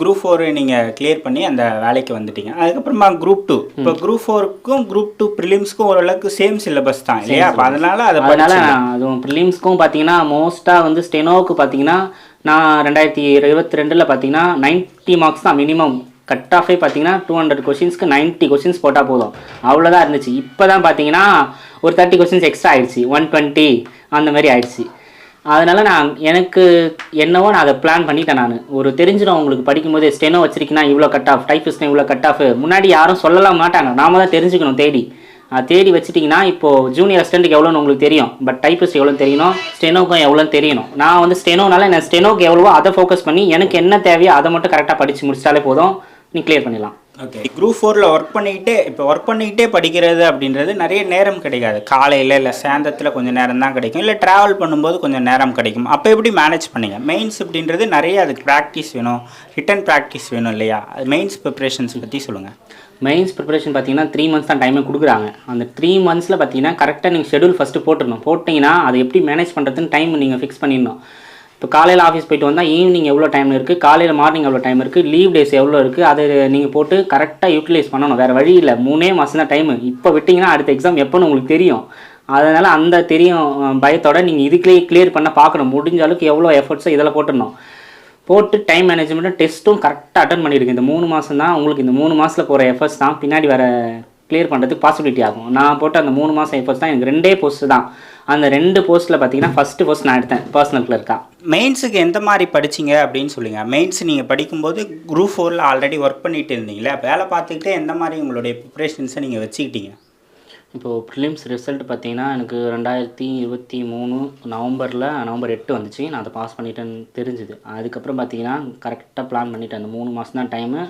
குரூப் 4 நீங்கள் கிளியர் பண்ணி அந்த வேலைக்கு வந்துட்டீங்க. அதுக்கப்புறமா குரூப் 2. இப்போ குரூப் 4க்கும் குரூப் 2 ப்ரிலிம்ஸ்க்கும் ஓரளவுக்கு சேம் சிலபஸ் தான் இல்லையா? அதனால் அதுவும் ப்ரிலிம்ஸ்க்கும் பார்த்தீங்கன்னா மோஸ்ட்டாக வந்து ஸ்டெனோவுக்கு பார்த்தீங்கன்னா நான் 2022 பார்த்தீங்கன்னா 90 மார்க்ஸ் தான் மினிமம். கட் ஆஃபே பார்த்தீங்கன்னா 200 கொஷின்ஸ்க்கு 90 கொஷின்ஸ் போட்டால் போதும், அவ்வளோதான் இருந்துச்சு. இப்போ தான் பார்த்தீங்கன்னா ஒரு 30 கொஷின்ஸ் எக்ஸ்ட்ரா ஆகிடுச்சு, 120 அந்த மாதிரி ஆயிடுச்சு. அதனால் நான் எனக்கு என்னவோ நான் அதை பிளான் பண்ணிட்டேன். நான் ஒரு தெரிஞ்சிடும் உங்களுக்கு படிக்கும்போது ஸ்டெனோ வச்சிருக்கீங்கன்னா இவ்வளோ கட் ஆஃப், டைப்பிஸ்ட்னா இவ்வளோ கட் ஆஃப் முன்னாடி யாரும் சொல்லலாம் மாட்டாங்க, நாம தான் தெரிஞ்சுக்கணும் தேடி வச்சுட்டிங்கன்னா இப்போது ஜூனியர் அசிஸ்டண்ட்டுக்கு எவ்வளோன்னு உங்களுக்கு தெரியும், பட் டைப்பிஸ்ட் எவ்வளோன்னு தெரியணும், ஸ்டெனோக்கும் எவ்வளோன்னு தெரியணும். நான் வந்து ஸ்டெனோனால நான் ஸ்டெனோக்கு எவ்வளவோ அதை ஃபோக்கஸ் பண்ணி எனக்கு என்ன தேவையோ அதை மட்டும் கரெக்டாக படித்து முடிச்சிட்டாலே போதும், நீ கிளியர் பண்ணிடலாம். ஓகே. குரூப் 4ல் ஒர்க் பண்ணிக்கிட்டே படிக்கிறது அப்படின்றது நிறைய நேரம் கிடைக்காது. காலையில் இல்லை சாயந்தரத்தில் கொஞ்சம் நேரம் தான் கிடைக்கும், இல்லை ட்ராவல் பண்ணும்போது கொஞ்சம் நேரம் கிடைக்கும். அப்போ எப்படி மேனேஜ் பண்ணீங்க? மெயின்ஸ் அப்படின்றது நிறைய அதுக்கு ப்ராக்டிஸ் வேணும், ரிட்டன் ப்ராக்டிஸ் வேணும் இல்லையா? அது மெயின்ஸ் ப்ரிப்பரேஷன்ஸ் பற்றி சொல்லுங்கள். மெயின்ஸ் ப்ரிப்பரேஷன் பார்த்தீங்கன்னா 3 months தான் டைமே கொடுக்குறாங்க. அந்த 3 monthsல பார்த்தீங்கன்னா கரெக்டாக நீங்கள் ஷெடியூல் ஃபஸ்ட்டு போட்டிங்கன்னா அதை எப்படி மேனேஜ் பண்ணுறதுன்னு டைம் நீங்கள் ஃபிக்ஸ் பண்ணிடணும். இப்போ காலையில் ஆஃபீஸ் போய்ட்டு வந்தால் ஈவினிங் எவ்வளோ டைம் இருக்குது, காலையில் மார்னிங் எவ்வளோ டைம் இருக்குது, லீவ் டேஸ் எவ்வளோ இருக்குது, அதை நீங்கள் போட்டு கரெக்டாக யூட்டிலைஸ் பண்ணணும். வேறு வழி இல்லை, 3 மாதம் தான் டைமு. இப்போ விட்டிங்கன்னா அடுத்த எக்ஸாம் எப்போன்னு உங்களுக்கு தெரியும். அதனால் அந்த பயத்தோட நீங்கள் இதுக்குள்ளேயே கிளியர் பண்ண பார்க்கணும். முடிஞ்ச அளவுக்கு எவ்வளோ எஃபர்ட்ஸோ இதில் போட்டு டைம் மேனேஜ்மெண்ட்டும் டெஸ்ட்டும் கரெக்டாக அட்டன் பண்ணியிருக்கு. இந்த 3 மாதம் தான் உங்களுக்கு, இந்த 3 மாதத்தில் போகிற எஃபர்ட்ஸ் தான் பின்னாடி வர கிளியர் பண்ணுறதுக்கு பாசிபிலிட்டி ஆகும். நான் போட்ட அந்த 3 மாதம் எஃபர்ட்ஸ் தான் எனக்கு 2 போஸ்ட்டு தான். அந்த 2 போஸ்ட்டில் பார்த்தீங்கன்னா ஃபஸ்ட்டு போஸ்ட் நான் எடுத்தேன் பர்சனல் கிளர்க்காக. மெயின்ஸுக்கு எந்த மாதிரி படிச்சிங்க அப்படின்னு சொல்லுங்க. மெயின்ஸ் நீங்கள் படிக்கும்போது குரூப் 4ல் ஆல்ரெடி ஒர்க் பண்ணிட்டு இருந்தீங்களே, வேலை பார்த்துக்கிட்டே எந்த மாதிரி உங்களுடைய ப்ரிப்ரேஷன்ஸை நீங்கள் வச்சுக்கிட்டீங்க? இப்போது ப்ரிலிம்ஸ் ரிசல்ட் பார்த்தீங்கன்னா எனக்கு 2023 நவம்பர் 8 வந்துச்சு. நான் அதை பாஸ் பண்ணிட்டேன்னு தெரிஞ்சுது. அதுக்கப்புறம் பார்த்தீங்கன்னா கரெக்டாக பிளான் பண்ணிட்டேன். அந்த 3 மாதம் தான் டைமு.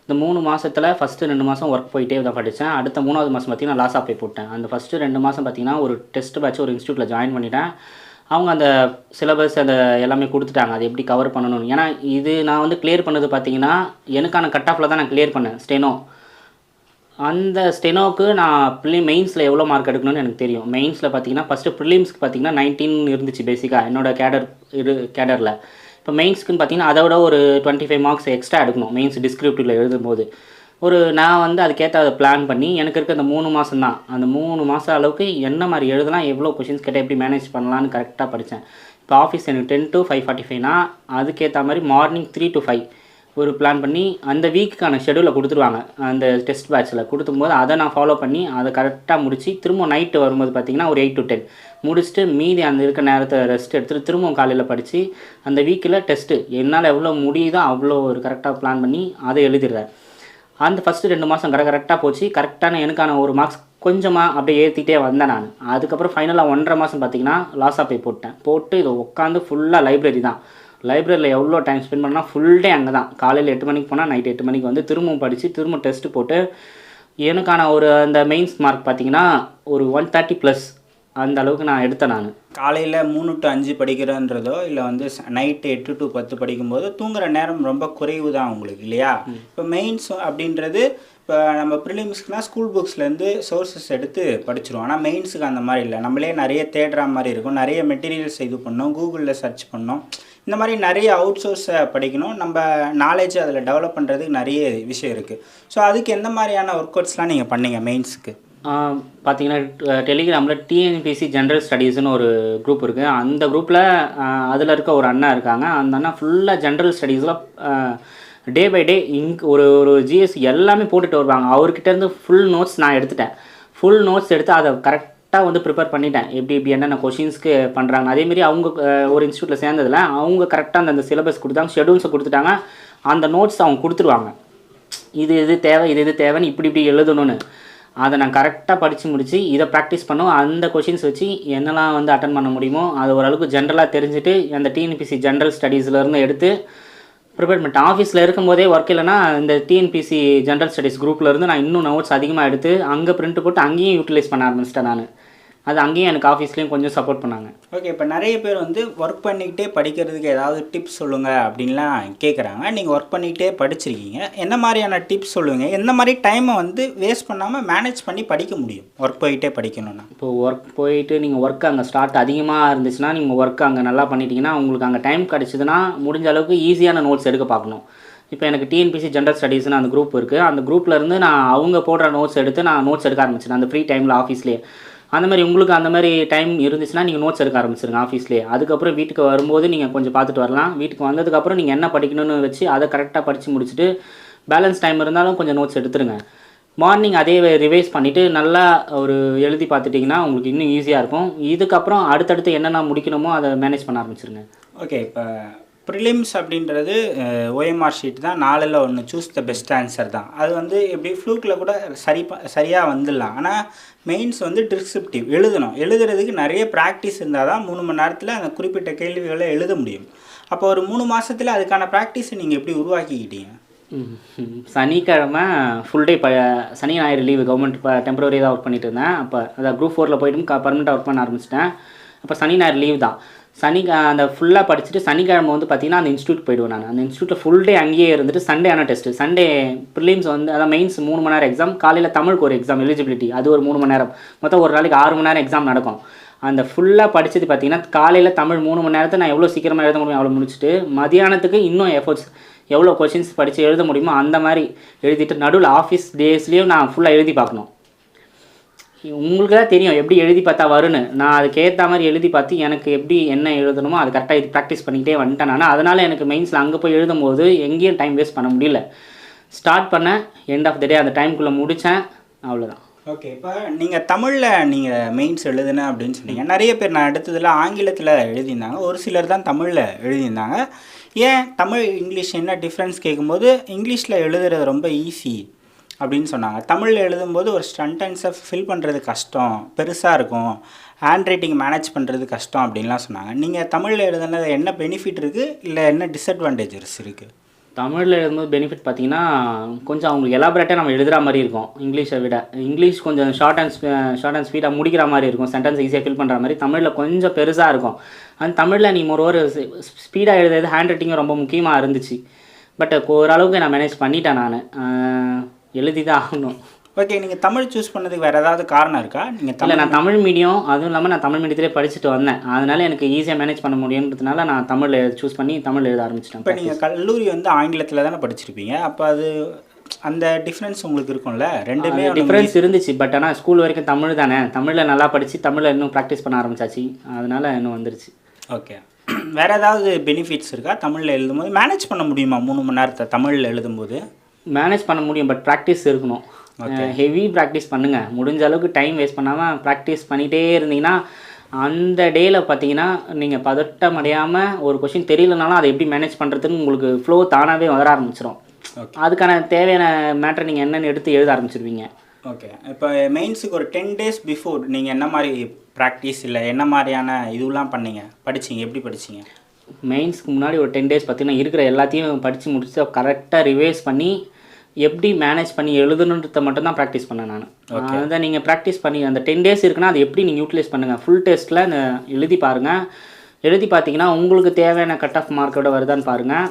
இந்த 3 மாதத்தில் ஃபஸ்ட்டு 2 மாதம் ஒர்க் போயிட்டே தான் படித்தேன். அடுத்த 3வது மாதம் பார்த்தீங்கன்னா லாஸாக போய் போட்டேன். அந்த ஃபஸ்ட்டு 2 மாதம் பார்த்தீங்கன்னா ஒரு டெஸ்ட் பேட்ச் ஒரு இன்ஸ்டியூட்டில் ஜாயின் பண்ணிட்டேன். அவங்க அந்த சிலபஸ் அதை எல்லாமே கொடுத்துட்டாங்க, அது எப்படி கவர் பண்ணணும்னு. ஏன்னா இது நான் வந்து கிளியர் பண்ணது பார்த்தீங்கன்னா எனக்கான கட் ஆஃபில் தான் நான் கிளியர் பண்ணேன் ஸ்டெனோ. அந்த ஸ்டெனோவுக்கு நான் மெயின்ஸில் எவ்வளோ மார்க் எடுக்கணும்னு எனக்கு தெரியும். மெயின்ஸில் பார்த்தீங்கன்னா ஃபஸ்ட்டு ப்ரிலிம்ஸ்க்கு பார்த்தீங்கன்னா 19 இருந்துச்சு பேசிக்காக என்னோடய கேடரில். இப்போ மெயின்ஸ்க்குன்னு பார்த்தீங்கன்னா அதோட ஒரு 25 மார்க்ஸ் எக்ஸ்ட்ரா எடுக்கணும் மெயின்ஸ் டிஸ்கிரிப்டிவில் எழுதும்போது. நான் வந்து அதுக்கேற்ற அதை பிளான் பண்ணி எனக்கு இருக்க அந்த 3 மாதம் தான், அந்த 3 மாதம் அளவுக்கு என்ன மாதிரி எழுதலாம், எவ்வளோ கொஷின்ஸ் கேட்டால் எப்படி மேனேஜ் பண்ணலான்னு கரெக்டாக படித்தேன். இப்போ ஆஃபீஸ் எனக்கு 10 to 5:45னா அதுக்கேற்ற மாதிரி மார்னிங் 3 to 5 ஒரு பிளான் பண்ணி அந்த வீக்குக்கான ஷெடியூலை கொடுத்துருவாங்க அந்த டெஸ்ட் பேட்சில். கொடுத்தும்போது அதை நான் ஃபாலோ பண்ணி அதை கரெக்டாக முடித்து திரும்ப நைட்டு வரும்போது பார்த்திங்கன்னா ஒரு 8 to 10 முடிச்சுட்டு மீதி அந்த இருக்க நேரத்தை ரெஸ்ட் எடுத்துகிட்டு திரும்பவும் காலையில் படித்து அந்த வீக்கில் டெஸ்ட்டு என்னால் எவ்வளோ முடியுதோ அவ்வளோ ஒரு கரெக்டாக பிளான் பண்ணி அதை எழுதிடுறேன். அந்த ஃபஸ்ட்டு 2 மாதம் கரெக்டாக போச்சு. கரெக்டான எனக்கான ஒரு மார்க்ஸ் கொஞ்சமாக அப்படியே ஏற்றிட்டே வந்தேன் நான். அதுக்கப்புறம் ஃபைனலாக 1.5 மாதம் பார்த்திங்கன்னா லாஸாக போட்டு இதை உட்காந்து ஃபுல்லாக லைப்ரரி தான். லைப்ரரியில் எவ்வளோ டைம் ஸ்பெண்ட் பண்ணால் ஃபுல் டே அங்கே தான். காலையில் 8 மணிக்கு போனால் நைட் 8 மணிக்கு வந்து திரும்பவும் படித்து திரும்ப டெஸ்ட்டு போட்டு எனக்கான ஒரு அந்த மெயின்ஸ் மார்க் பார்த்திங்கன்னா ஒரு 130+ அந்த அளவுக்கு நான் எடுத்தேன் நான். காலையில் 3 to 5 படிக்கிறன்றதோ இல்லை வந்து நைட்டு 8 to 10 படிக்கும்போது தூங்குகிற நேரம் ரொம்ப குறைவு தான் உங்களுக்கு இல்லையா? இப்போ மெயின்ஸ் அப்படின்றது இப்போ நம்ம ப்ரிலிம்ஸ்க்குனால் ஸ்கூல் புக்ஸ்லேருந்து சோர்ஸஸ் எடுத்து படிச்சிருவோம். ஆனால் மெயின்ஸுக்கு அந்த மாதிரி இல்லை. நம்மளே நிறைய தேடுற மாதிரி இருக்கும், நிறைய மெட்டீரியல்ஸ் இது பண்ணோம், கூகுளில் சர்ச் பண்ணோம், இந்த மாதிரி நிறைய அவுட் சோர்ஸை படிக்கணும். நம்ம நாலேஜ் அதில் டெவலப் பண்ணுறதுக்கு நிறைய விஷயம் இருக்குது. ஸோ அதுக்கு எந்த மாதிரியான ஒர்க் அவுட்ஸ்லாம் நீங்கள் பண்ணீங்க மெயின்ஸுக்கு? பார்த்தீங்கன்னா டெலிகிராமில் டிஎன்பிசி ஜென்ரல் ஸ்டடீஸ்னு ஒரு குரூப் இருக்குது. அந்த குரூப்பில் அதில் இருக்க ஒரு அண்ணா இருக்காங்க. அந்த அண்ணா ஃபுல்லாக ஜென்ரல் ஸ்டடீஸில் டே பை டே ஒரு ஒரு ஜிஎஸ் எல்லாமே போட்டுட்டு வருவாங்க. அவர்கிட்டேருந்து ஃபுல் நோட்ஸ் நான் எடுத்துட்டேன். ஃபுல் நோட்ஸ் எடுத்து அதை கரெக்டாக வந்து ப்ரிப்பேர் பண்ணிட்டேன். எப்படி என்னென்ன கொஷின்ஸ்க்கு பண்ணுறாங்க. அதேமாரி அவங்க ஒரு இன்ஸ்டியூட்டில் சேர்ந்ததில் அவங்க கரெக்டாக அந்த சிலபஸ் கொடுத்தாங்க, ஷெடியூல்ஸை கொடுத்துட்டாங்க. அந்த நோட்ஸ் அவங்க கொடுத்துருவாங்க, இது தேவை இது தேவைன்னு இப்படி எழுதணும்னு. அதை நான் கரெக்டாக படித்து முடித்து இதை ப்ராக்டிஸ் பண்ணோம். அந்த கொஷின்ஸ் வச்சு என்னெல்லாம் வந்து அட்டன் பண்ண முடியுமோ அது ஓரளவுக்கு ஜென்ரலாக தெரிஞ்சுட்டு அந்த டிஎன்பிசி ஜென்ரல் ஸ்டடீஸ்லேருந்து எடுத்து ப்ரிப்பேர் பண்ணிட்டேன். ஆஃபீஸில் இருக்கும்போதே ஒர்க் இல்லைனா இந்த டிஎன்பிசி ஜென்ரல் ஸ்டடீஸ் குரூப்லேருந்து நான் இன்னும் நோட்ஸ் அதிகமாக எடுத்து அங்கே பிரிண்ட் போட்டு அங்கேயும் யூட்டிலைஸ் பண்ண ஆரம்பிச்சிட்டேன் நான். அது அங்கேயும் எனக்கு ஆஃபீஸ்லேயும் கொஞ்சம் சப்போர்ட் பண்ணாங்க. ஓகே, இப்போ நிறைய பேர் வந்து ஒர்க் பண்ணிக்கிட்டே படிக்கிறதுக்கு ஏதாவது டிப்ஸ் சொல்லுங்கள் அப்படின்லாம் கேட்குறாங்க. நீங்கள் ஒர்க் பண்ணிக்கிட்டே படிச்சிருக்கீங்க, என்ன மாதிரியான டிப்ஸ் சொல்லுவீங்க? எந்த மாதிரி டைமை வந்து வேஸ்ட் பண்ணாமல் மேனேஜ் பண்ணி படிக்க முடியும் ஒர்க் போயிட்டே படிக்கணும்னா? இப்போது ஒர்க் போயிட்டு நீங்கள் ஒர்க் அங்கே ஸ்டார்ட் அதிகமாக இருந்துச்சுன்னா நீங்கள் ஒர்க் அங்கே நல்லா பண்ணிட்டீங்கன்னா உங்களுக்கு அங்கே டைம் கிடச்சிதுன்னா முடிஞ்ச அளவுக்கு ஈஸியான நோட்ஸ் எடுக்க பார்க்கணும். இப்போ எனக்கு டிஎன்பிசி ஜென்ரல் ஸ்டடீஸ்னு அந்த குரூப் இருக்குது. அந்த குரூப்லேருந்து நான் அவங்க போடுற நோட்ஸ் எடுத்து நான் நோட்ஸ் எடுக்க ஆரம்பிச்சேன் அந்த ஃப்ரீ டைமில் ஆஃபீஸ்லேயே. அந்த மாதிரி உங்களுக்கு அந்த மாதிரி டைம் இருந்துச்சுன்னா நீங்கள் நோட்ஸ் எடுக்க ஆரம்பிச்சிருங்க ஆஃபீஸ்லேயே. அதுக்கப்புறம் வீட்டுக்கு வரும்போது நீங்கள் கொஞ்சம் பார்த்துட்டு வரலாம். வீட்டுக்கு வந்ததுக்கப்புறம் நீங்கள் என்ன படிக்கணும்னு வச்சு அதை கரெக்டாக படித்து முடிச்சுட்டு பேலன்ஸ் டைம் இருந்தாலும் கொஞ்சம் நோட்ஸ் எடுத்துருங்க. மார்னிங் அதே ரிவைஸ் பண்ணிவிட்டு நல்லா ஒரு எழுதி பார்த்துட்டிங்கன்னா உங்களுக்கு இன்னும் ஈஸியாக இருக்கும். இதுக்கப்புறம் அடுத்தடுத்து என்னென்ன முடிக்கணுமோ அதை மேனேஜ் பண்ண ஆரம்பிச்சிருங்க. ஓகே, இப்போ ப்ரிலிம்ஸ் அப்படின்றது ஓஎம்ஆர் ஷீட் தான், 4ல் 1 சூஸ் த பெஸ்ட் ஆன்சர் தான். அது வந்து எப்படி ஃப்ளூக்கில் கூட சரியாக வந்துடலாம். ஆனால் மெயின்ஸ் வந்து டிஸ்கிரிப்டிவ் எழுதுறதுக்கு நிறைய ப்ராக்டிஸ் இருந்தால் தான் 3 மணி நேரத்தில் அந்த குறிப்பிட்ட கேள்விகளை எழுத முடியும். அப்போ ஒரு 3 மாதத்தில் அதுக்கான ப்ராக்டிஸை நீங்கள் எப்படி உருவாக்கிக்கிட்டீங்க? சனிக்கிழமை ஃபுல் டே சனி ஞாயிறு லீவு, கவர்மெண்ட் டெம்பரரி தான் ஒர்க் பண்ணிட்டு இருந்தேன். அப்போ அதான் குரூப் 4ல் போய்ட்டு பர்மனெண்ட்டாக ஒர்க் பண்ண ஆரம்பிச்சிட்டேன். அப்போ சனி ஞாயிறு லீவ் தான். அந்த ஃபுல்லாக படிச்சுட்டு சனிக்கிழமை வந்து பார்த்திங்கன்னா அந்த இன்ஸ்டியூட் போய்டுவேன் நான். அந்த இன்ஸ்டியூட்டில் ஃபுல் டே அங்கேயே இருந்துட்டு சண்டே ஆனால் டெஸ்ட்டு. சண்டே ப்ரிலிம்ஸ் வந்து அதான் மெயின்ஸ் 3 மணி நேரம் எக்ஸாம். காலையில் தமிழுக்கு ஒரு எக்ஸாம் எலிஜிபிலிட்டி, அது ஒரு 3 மணி நேரம். மொத்தம் ஒரு நாளைக்கு 6 மணி நேரம் எக்ஸாம் நடக்கும். அந்த ஃபுல்லாக படித்தது பார்த்திங்கன்னா காலையில் தமிழ் 3 மணி நேரத்தை நான் எவ்வளோ சீக்கிரமாக எழுத முடியும் அவ்வளோ முடிச்சுட்டு மதியானத்துக்கு இன்னும் எஃபோர்ட்ஸ் எவ்வளோ கொஷின்ஸ் படித்து எழுத முடியுமோ அந்த மாதிரி எழுதிட்டு நடுவில் ஆஃபீஸ் டேஸ்லேயும் நான் ஃபுல்லாக எழுதி பார்க்கணும். உங்களுக்கு தான் தெரியும் எப்படி எழுதி பார்த்தா வருன்னு. நான் அதுக்கேற்ற மாதிரி எழுதி பார்த்து எனக்கு எப்படி என்ன எழுதணுமோ அது கரெக்டாக இது ப்ராக்டிஸ் பண்ணிக்கிட்டே வந்துட்டேன் நான். அதனால் எனக்கு மெயின்ஸில் அங்கே போய் எழுதும்போது எங்கேயும் டைம் வேஸ்ட் பண்ண முடியல. ஸ்டார்ட் பண்ணேன், எண்ட் ஆஃப் த டே அந்த டைமுக்குள்ளே முடித்தேன், அவ்வளோதான். ஓகே, இப்போ நீங்கள் தமிழில் நீங்கள் மெயின்ஸ் எழுதுனேன் அப்படின்னு சொன்னீங்க. நிறைய பேர் நான் எடுத்ததில் ஆங்கிலத்தில் எழுதியிருந்தாங்க, ஒரு சிலர் தான் தமிழில் எழுதியிருந்தாங்க. ஏன் தமிழ் இங்கிலீஷ் என்ன டிஃப்ரென்ஸ் கேட்கும்போது இங்கிலீஷில் எழுதுறது ரொம்ப ஈஸி அப்படின்னு சொன்னாங்க. தமிழில் எழுதும்போது ஒரு சென்டென்ஸை ஃபில் பண்ணுறது கஷ்டம், பெருசாக இருக்கும், ஹேண்ட் ரைட்டிங் மேனேஜ் பண்ணுறது கஷ்டம் அப்படின்லாம் சொன்னாங்க. நீங்கள் தமிழில் எழுதுனது என்ன பெனிஃபிட் இருக்குது, இல்லை என்ன டிஸ்அட்வான்டேஜஸ் இருக்குது? தமிழில் எழுதும்போது பெனிஃபிட் பார்த்திங்கன்னா கொஞ்சம் அவங்களுக்கு எலாபரேட்டாக நம்ம எழுதுகிற மாதிரி இருக்கும் இங்கிலீஷை விட. இங்கிலீஷ் கொஞ்சம் ஷார்ட் அண்ட் ஸ்வீட்டாக முடிக்கிற மாதிரி இருக்கும், சென்டென்ஸ் ஈஸியாக ஃபில் பண்ணுற மாதிரி. தமிழில் கொஞ்சம் பெருசாக இருக்கும். அந்த தமிழில் நீ ஒரு ஸ்பீடாக எழுதுறது ஹேண்ட் ரைட்டிங்கும் ரொம்ப முக்கியமாக இருந்துச்சு. பட் ஓரளவுக்கு நான் மேனேஜ் பண்ணிட்டேன், நான் எழுதி தான் ஆகணும். ஓகே, நீங்கள் தமிழ் சூஸ் பண்ணதுக்கு வேறு ஏதாவது காரணம் இருக்கா? இல்லை, நான் தமிழ் மீடியம், அதுவும் இல்லாமல் நான் தமிழ் மீடியத்திலே படிச்சுட்டு வந்தேன். அதனால் எனக்கு ஈஸியாக மேனேஜ் பண்ண முடியுன்றதுனால நான் தமிழில் சூஸ் பண்ணி தமிழ் எழுத ஆரம்பிச்சிட்டேன். இப்போ நீங்கள் கல்லூரி வந்து ஆங்கிலத்தில் தானே படிச்சிருப்பீங்க, அப்போ அது அந்த டிஃப்ரென்ஸ் உங்களுக்கு இருக்கும்ல ரெண்டுமே டிஃப்ரென்ஸ் இருந்துச்சு. பட் ஆனால் ஸ்கூல் வரைக்கும் தமிழ் தானே, தமிழில் நல்லா படித்து தமிழில் இன்னும் ப்ராக்டிஸ் பண்ண ஆரம்பிச்சாச்சு, அதனால் இன்னும் வந்துருச்சு. ஓகே. வேறு ஏதாவது பெனிஃபிட்ஸ் இருக்கா தமிழில் எழுதும்போது? மேனேஜ் பண்ண முடியுமா 3 மணி நேரத்தை தமிழில் எழுதும்போது? மேனேஜ் பண்ண முடியும், பட் ப்ராக்டிஸ் இருக்கணும். ஹெவி ப்ராக்டிஸ் பண்ணுங்கள், முடிஞ்ச அளவுக்கு டைம் வேஸ்ட் பண்ணாமல் ப்ராக்டிஸ் பண்ணிகிட்டே இருந்தீங்கன்னா அந்த டேயில் பார்த்தீங்கன்னா நீங்கள் பதட்டம் அடையாமல் ஒரு கொஷின் தெரியலனாலும் அதை எப்படி மேனேஜ் பண்ணுறதுன்னு உங்களுக்கு ஃப்ளோ தானாகவே வர ஆரம்பிச்சிடும். அதுக்கான தேவையான மேட்டரை நீங்கள் என்னென்னு எடுத்து எழுத ஆரம்பிச்சிருவீங்க. ஓகே. இப்போ மெயின்ஸுக்கு ஒரு 10 days பிஃபோர் நீங்கள் என்ன மாதிரி ப்ராக்டிஸ் இல்லை என்ன மாதிரியான இதுவெலாம் பண்ணீங்க, படிச்சிங்க, எப்படி படிச்சிங்க? மெயின்ஸ்க்கு முன்னாடி ஒரு 10 days பார்த்தீங்கன்னா இருக்கிற எல்லாத்தையும் படித்து முடிச்சு கரெக்டாக ரிவைஸ் பண்ணி எப்படி மேனேஜ் பண்ணி எழுதணுன்றதை மட்டும்தான் ப்ராக்டிஸ் பண்ணேன் நான். அதை நீங்கள் ப்ராக்டிஸ் பண்ணி அந்த 10 days இருக்குன்னா அது எப்படி நீங்கள் யூட்டிலைஸ் பண்ணுங்கள். ஃபுல் டெஸ்ட்டில் அந்த எழுதி பாருங்கள். எழுதி பார்த்தீங்கன்னா உங்களுக்கு தேவையான கட் ஆஃப் மார்க்கோட வருதான்னு பாருங்கள்.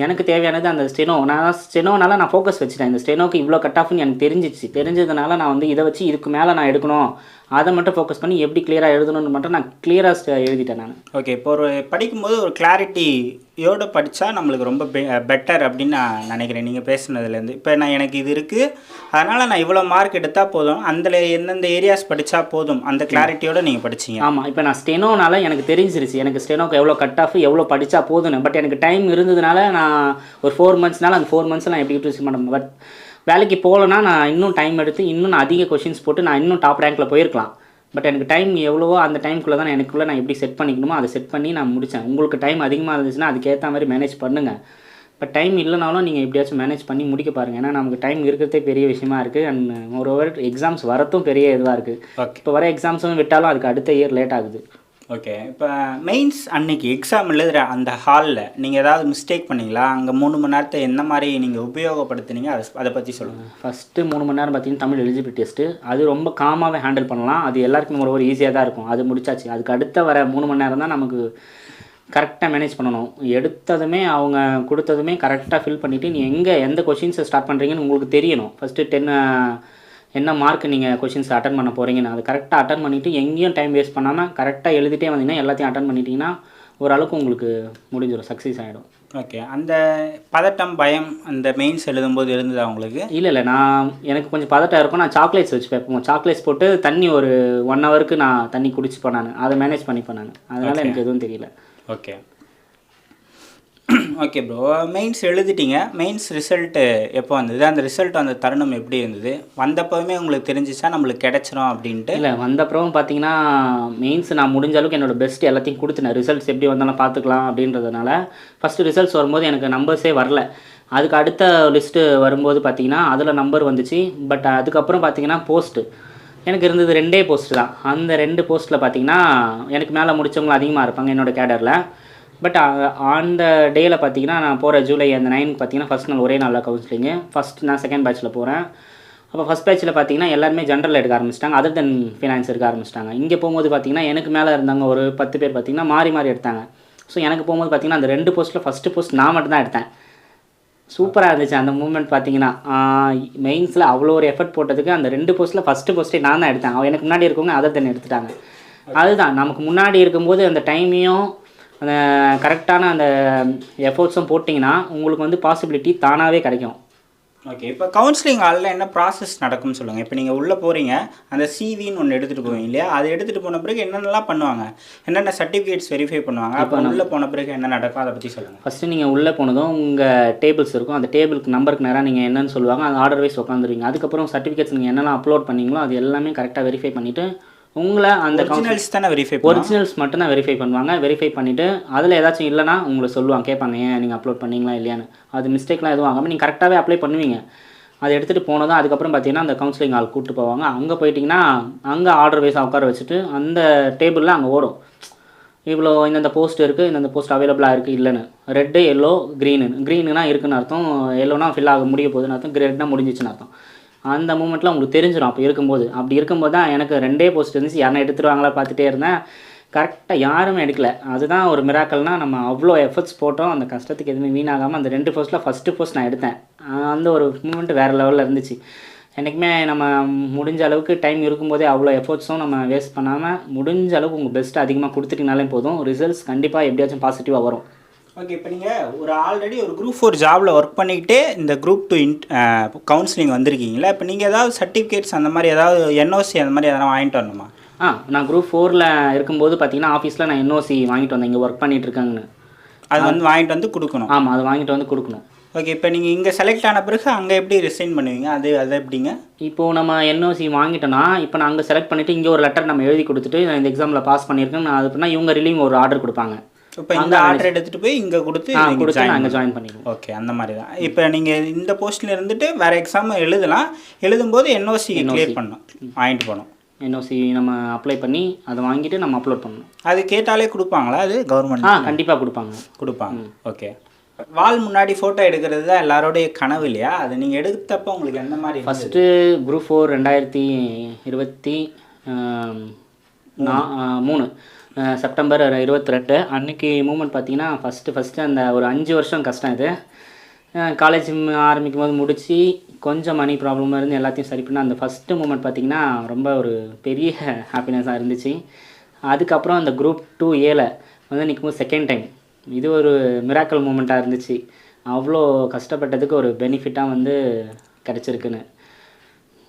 எனக்கு தேவையானது அந்த ஸ்டெனோ. நான் ஸ்டெனோனால நான் ஃபோக்கஸ் வச்சுட்டேன். இந்த ஸ்டெனோக்கு இவ்வளோ கட் ஆஃப்னு எனக்கு தெரிஞ்சதுனால நான் வந்து இதை வச்சு இதுக்கு மேலே நான் எடுக்கணும், அதை மட்டும் ஃபோக்கஸ் பண்ணி எப்படி கிளியராக எழுதணும்னு மட்டும் நான் கிளியராக எழுதிட்டேன் நான். ஓகே. இப்போ ஒரு படிக்கும்போது ஒரு கிளாரிட்டியோடு படித்தா நம்மளுக்கு ரொம்ப பெட்டர் அப்படின்னு நான் நினைக்கிறேன் நீங்கள் பேசுனதுலேருந்து. இப்போ எனக்கு இது இருக்குது, அதனால் நான் இவ்வளோ மார்க் எடுத்தால் போதும், அதில் எந்தெந்த ஏரியாஸ் படித்தா போதும், அந்த கிளாரிட்டியோடு நீங்கள் படிச்சிங்க. ஆமாம். இப்போ நான் ஸ்டெனோனால எனக்கு தெரிஞ்சிருச்சு எனக்கு ஸ்டெனோக்கு எவ்வளோ கட் ஆஃப் எவ்வளோ படித்தா போதும்னு. பட் எனக்கு டைம் இருந்ததுனால நான் ஒரு 4 monthsனால அந்த 4 months நான் எப்படி யூட்டிலைஸ் பண்ண. பட் வேலைக்கு போகலன்னா நான் இன்னும் டைம் எடுத்து இன்னும் நான் அதிக கொஷின்ஸ் போட்டு நான் இன்னும் டாப் ரேங்க்கில் போயிருக்கலாம். பட் எனக்கு டைம் எவ்வளவோ அந்த டைமுக்குள்ளே தான் எனக்குள்ளே நான் எப்படி செட் பண்ணிக்கணுமோ அதை செட் பண்ணி நான் முடித்தேன். உங்களுக்கு டைம் அதிகமாக இருந்துச்சுன்னா அதுக்கேற்ற மாதிரி மேனேஜ் பண்ணுங்கள். பட் டைம் இல்லைனாலும் நீங்கள் எப்படியாச்சும் மேனேஜ் பண்ணி முடிக்க பாருங்கள். ஏன்னா நமக்கு டைம் இருக்கிறதே பெரிய விஷயமா இருக்குது. அண்ட் மோரோவர் எக்ஸாம்ஸ் வரத்தும் பெரிய இதுவாக இருக்குது. இப்போ வர எக்ஸாம்ஸும் விட்டாலும் அதுக்கு அடுத்த இயர் லேட் ஆகுது. ஓகே. இப்போ மெயின்ஸ் அன்னைக்கு எக்ஸாம் எழுதுகிற அந்த ஹாலில் நீங்கள் ஏதாவது மிஸ்டேக் பண்ணிங்களா? அங்கே 3 மணி நேரத்தை என்ன மாதிரி நீங்கள் உபயோகப்படுத்துனீங்க, அதை பற்றி சொல்லுங்கள். ஃபஸ்ட்டு 3 மணி நேரம் பார்த்தீங்கன்னா தமிழ் எலிஜிபிலிட்டி டெஸ்ட்டு. அது ரொம்ப காமாகவே ஹேண்டில் பண்ணலாம். அது எல்லாருக்கும் ஒரு ஈஸியாக தான் இருக்கும். அது முடிச்சாச்சு. அதுக்கு அடுத்த வர 3 மணி நேரம் தான் நமக்கு கரெக்டாக மேனேஜ் பண்ணணும். எடுத்ததுமே அவங்க கொடுத்ததுமே கரெக்டாக ஃபில் பண்ணிவிட்டு நீங்கள் எந்த கொஷின்ஸை ஸ்டார்ட் பண்ணுறீங்கன்னு உங்களுக்கு தெரியணும். ஃபஸ்ட்டு 10 என்ன மார்க் நீங்கள் கொஷின்ஸ் அட்டன் பண்ண போகிறீங்கன்னு அது கரெக்டாக அட்டன் பண்ணிவிட்டு எங்கேயும் டைம் வேஸ்ட் பண்ணாமல் கரெக்டாக எழுதிட்டே வந்தீங்கன்னா எல்லாத்தையும் அட்டன் பண்ணிட்டீங்கன்னா ஓரளவுக்கு உங்களுக்கு முடிஞ்சிடும், சக்ஸஸ் ஆகிடும். ஓகே. அந்த பதட்டம் பயம் அந்த மெயின்ஸ் எழுதும்போது இருந்ததா உங்களுக்கு? இல்லை நான் எனக்கு கொஞ்சம் பதட்டம் இருக்கும். நான் சாக்லேட்ஸ் வச்சு வைப்போம். சாக்லேட்ஸ் போட்டு தண்ணி ஒரு 1 hourக்கு நான் தண்ணி குடிச்சுப்பேன். நான் அதை மேனேஜ் பண்ணிப்பேன் நான். அதனால் எனக்கு எதுவும் தெரியல. ஓகே. Okay bro. மெயின்ஸ் எழுதிட்டீங்க. மெயின்ஸ் ரிசல்ட்டு எப்போ வந்தது? அந்த ரிசல்ட் அந்த தருணம் எப்படி இருந்தது? வந்தப்போவுமே உங்களுக்கு தெரிஞ்சிச்சா நம்மளுக்கு கிடச்சிரும் அப்படின்ட்டு? இல்லை, வந்தப்பறம் பார்த்தீங்கன்னா மெயின்ஸ் நான் முடிஞ்ச அளவுக்கு என்னோடய பெஸ்ட் எல்லாத்தையும் கொடுத்துனேன். ரிசல்ட்ஸ் எப்படி வந்தாலும் பார்த்துக்கலாம் அப்படின்றதுனால ஃபஸ்ட்டு ரிசல்ட்ஸ் வரும்போது எனக்கு நம்பர்ஸே வரல. அதுக்கு அடுத்த லிஸ்ட்டு வரும்போது பார்த்தீங்கன்னா அதில் நம்பர் வந்துச்சு. பட் அதுக்கப்புறம் பார்த்தீங்கன்னா போஸ்ட்டு எனக்கு இருந்தது 2 போஸ்ட்டு தான். அந்த 2 போஸ்ட்டில் பார்த்தீங்கன்னா எனக்கு மேலே முடித்தவங்களும் அதிகமாக இருப்பாங்க என்னோடய கேடரில். பட் அந்த டேயில் பார்த்தீங்கன்னா நான் போகிற ஜூலை அந்த 9க்கு பார்த்தீங்கன்னா ஃபஸ்ட் நாள் ஒரே நாளில் கவுன்சிலிங்கு. நான் செகண்ட் பேட்சில் போகிறேன். அப்போ ஃபஸ்ட் பேட்சில் பார்த்தீங்கன்னா எல்லாருமே ஜென்ரல் எடுக்க ஆரம்பிச்சிட்டாங்க, அதர் தென் ஃபினான்ஸ் எடுக்க ஆரம்பிச்சிட்டாங்க. இங்கே போகும்போது பார்த்தீங்கன்னா எனக்கு மேலே இருந்தாங்க ஒரு 10 பேர் பார்த்தீங்கன்னா மாறி எடுத்தாங்க. ஸோ எனக்கு போகும்போது பார்த்தீங்கன்னா அந்த 2 போஸ்ட்டில் ஃபஸ்ட்டு போஸ்ட் நான் மட்டும் தான் எடுத்தேன். சூப்பராக இருந்துச்சு அந்த மூமெண்ட். பார்த்தீங்கன்னா மெயின்ஸில் அவ்வளோ ஒரு எஃபர்ட் போட்டதுக்கு அந்த 2 போஸ்ட்டில் ஃபஸ்ட்டு போஸ்ட்டே நான் தான் எடுத்தேன். எனக்கு முன்னாடி இருக்கவங்க அதர் தென் எடுத்துட்டாங்க. அதுதான் நமக்கு முன்னாடி இருக்கும்போது அந்த டைமையும் அந்த கரெக்டான அந்த எஃபோர்ட்ஸும் போட்டிங்கன்னா உங்களுக்கு வந்து பாசிபிலிட்டி தானாகவே கிடைக்கும். ஓகே. இப்போ கவுன்சிலிங் ஹாலில் என்ன ப்ராசஸ் நடக்கும்னு சொல்லுங்கள். இப்போ நீங்கள் உள்ளே போகிறீங்க, அந்த சிவின்னு ஒன்று எடுத்துகிட்டு போவீங்க இல்லையா? அதை எடுத்துகிட்டு போன பிறகு என்னென்னலாம் பண்ணுவாங்க, என்னென்ன சர்டிஃபிகேட்ஸ் வெரிஃபை பண்ணுவாங்க, அப்போ உள்ளே போன பிறகு என்ன நடக்கும் அதை பற்றி சொல்லுங்கள். ஃபஸ்ட்டு நீங்கள் உள்ளே போனதும் உங்கள் டேபிள்ஸ் இருக்கும். அந்த டேபிளுக்கு நம்பருக்கு நேராக நீங்கள் என்னென்னு சொல்லுவாங்க, அந்த ஆர்டர் வைஸ் உட்காந்துருவீங்க. அதுக்கப்புறம் சர்டிஃபிகேட்ஸ் நீங்கள் என்னெல்லாம் அப்லோட் பண்ணிங்களோ அது எல்லாமே கரெக்டாக வெரிஃபை பண்ணிவிட்டு உங்களை அந்த ஒரிஜினல்ஸ் தானே வெரிஃபை ஒரிஜினல்ஸ் மட்டும்தான் வெரிஃபை பண்ணுவாங்க. வெரிஃபை பண்ணிவிட்டு அதில் ஏதாச்சும் இல்லைனா உங்களை சொல்லுவாங்க, கேட்பாங்க ஏன் நீங்கள் அப்லோட் பண்ணிங்களா இல்லையான்னு. அது மிஸ்டேக்லாம் எதுவும் ஆகாமல் நீங்கள் கரெக்டாகவே அப்ளை பண்ணுவீங்க. அதை எடுத்துகிட்டு போனதும் அதுக்கப்புறம் பார்த்தீங்கன்னா அந்த கவுன்சிலிங் ஹால் கூப்பிட்டு போவாங்க. அங்கே போயிட்டிங்கன்னா அங்கே ஆர்டர் வைஸாக உட்கார வச்சுட்டு அந்த டேபிளில் அங்கே ஓடும் இவ்வளோ இந்தந்த போஸ்ட் இருக்குது, இந்தந்த போஸ்ட் அவைலபிளாக இருக்குது இல்லைன்னு. ரெட்டு எல்லோ க்ரீனுனா இருக்குன்னு அர்த்தம், எல்லோனா ஃபில் ஆக முடிய போகுதுன்னு அர்த்தம், ரெட்னா முடிஞ்சிச்சுன்னு அர்த்தம். அந்த மூமெண்ட்டில் உங்களுக்கு தெரிஞ்சிடும். அப்போ இருக்கும்போது அப்படி இருக்கும்போது தான் எனக்கு 2 போஸ்ட் இருந்துச்சு. யாரும் எடுத்துருவாங்களா பார்த்துட்டே இருந்தேன். கரெக்டாக யாருமே எடுக்கல. அதுதான் ஒரு மிராக்கல்னால் நம்ம அவ்வளோ எஃபர்ட்ஸ் போட்டோம், அந்த கஷ்டத்துக்கு எதுவுமே வீணாகாமல் அந்த 2 போஸ்ட்டில் ஃபஸ்ட்டு போஸ்ட் நான் எடுத்தேன். அந்த ஒரு மூமெண்ட் வேறு லெவலில் இருந்துச்சு. என்றைக்குமே நம்ம முடிஞ்ச அளவுக்கு டைம் இருக்கும்போதே அவ்வளோ எஃபர்ட்ஸும் நம்ம வேஸ்ட் பண்ணாமல் முடிஞ்ச அளவுக்கு உங்கள் பெஸ்ட்டு அதிகமாக கொடுத்துட்டிங்கனாலே போதும், ரிசல்ட்ஸ் கண்டிப்பாக எப்படியாச்சும் பாசிட்டிவாக வரும். ஓகே, இப்போ நீங்கள் ஒரு ஆல்ரெடி ஒரு குரூப் 4 ஜாபில் ஒர்க் பண்ணிக்கிட்டே இந்த குரூப் 2 கவுன்சிலிங் வந்திருக்கீங்களா? இப்போ நீங்கள் ஏதாவது சர்டிஃபிகேட்ஸ் அந்த மாதிரி ஏதாவது என்ஓசி அந்த மாதிரி எதனா வாங்கிட்டு வரணுமா? நான் குரூப் 4ல் இருக்கும்போது பார்த்தீங்கன்னா ஆஃபீஸில் நான் என்ஓசி வாங்கிட்டு வந்தேன், இங்கே ஒர்க் பண்ணிகிட்டு இருக்காங்கன்னு. அது வந்து வாங்கிட்டு வந்து கொடுக்கணும். ஆமாம், அது வாங்கிட்டு வந்து கொடுக்கணும். ஓகே, இப்போ நீங்கள் இங்கே செலக்ட் ஆன பிறகு அங்கே எப்படி ரிசைன் பண்ணுவீங்க? அது எப்படிங்க? இப்போது நம்ம என்ஓசி வாங்கிட்டோன்னா இப்போ நான் அங்கே செலக்ட் பண்ணிவிட்டு இங்கே ஒரு லெட்டர் நம்ம எழுதி கொடுத்துட்டு நான் இந்த எக்ஸாமில் பாஸ் பண்ணியிருக்கேன் நான் அது பண்ணால் இவங்க ரிலீவ் ஒரு ஆர்டர் கொடுப்பாங்க. இப்போ இந்த ஆர்டர் எடுத்துகிட்டு போய் இங்கே கொடுத்து நான் அங்கே ஜாயின் பண்ணிடுவோம். ஓகே, அந்த மாதிரி தான். இப்போ நீங்கள் இந்த போஸ்ட்டில் இருந்துட்டு வேறு எக்ஸாம் எழுதலாம். எழுதும்போது என்ஓசி கிளியர் பண்ணணும், வாங்கிட்டு போகணும். என்ஓசி நம்ம அப்ளை பண்ணி அதை வாங்கிட்டு நம்ம அப்லோட் பண்ணணும். அது கேட்டாலே கொடுப்பாங்களா? அது கவர்மெண்ட் கண்டிப்பாக கொடுப்பாங்க. ஓகே, வால் முன்னாடி ஃபோட்டோ எடுக்கிறது தான் எல்லாரோடைய கனவு இல்லையா? அது நீங்கள் எடுத்தப்போ உங்களுக்கு எந்த மாதிரி? ஃபஸ்ட்டு குரூப் 4 2023 செப்டம்பர் 22 அன்றைக்கி மூமெண்ட் பார்த்தீங்கன்னா ஃபஸ்ட்டு அந்த ஒரு 5 வருஷம் கஷ்டம் இது. காலேஜ் ஆரம்பிக்கும் போது முடித்து கொஞ்சம் மணி ப்ராப்ளமாக இருந்து எல்லாத்தையும் சரி பண்ண அந்த ஃபஸ்ட்டு மூமெண்ட் பார்த்திங்கன்னா ரொம்ப ஒரு பெரிய ஹாப்பினஸாக இருந்துச்சு. அதுக்கப்புறம் அந்த குரூப் 2A வந்து நிற்கும்போது செகண்ட் டைம் இது ஒரு மிராக்கல் மூமெண்ட்டாக இருந்துச்சு. அவ்வளோ கஷ்டப்பட்டதுக்கு ஒரு பெனிஃபிட்டாக வந்து கிடச்சிருக்குன்னு.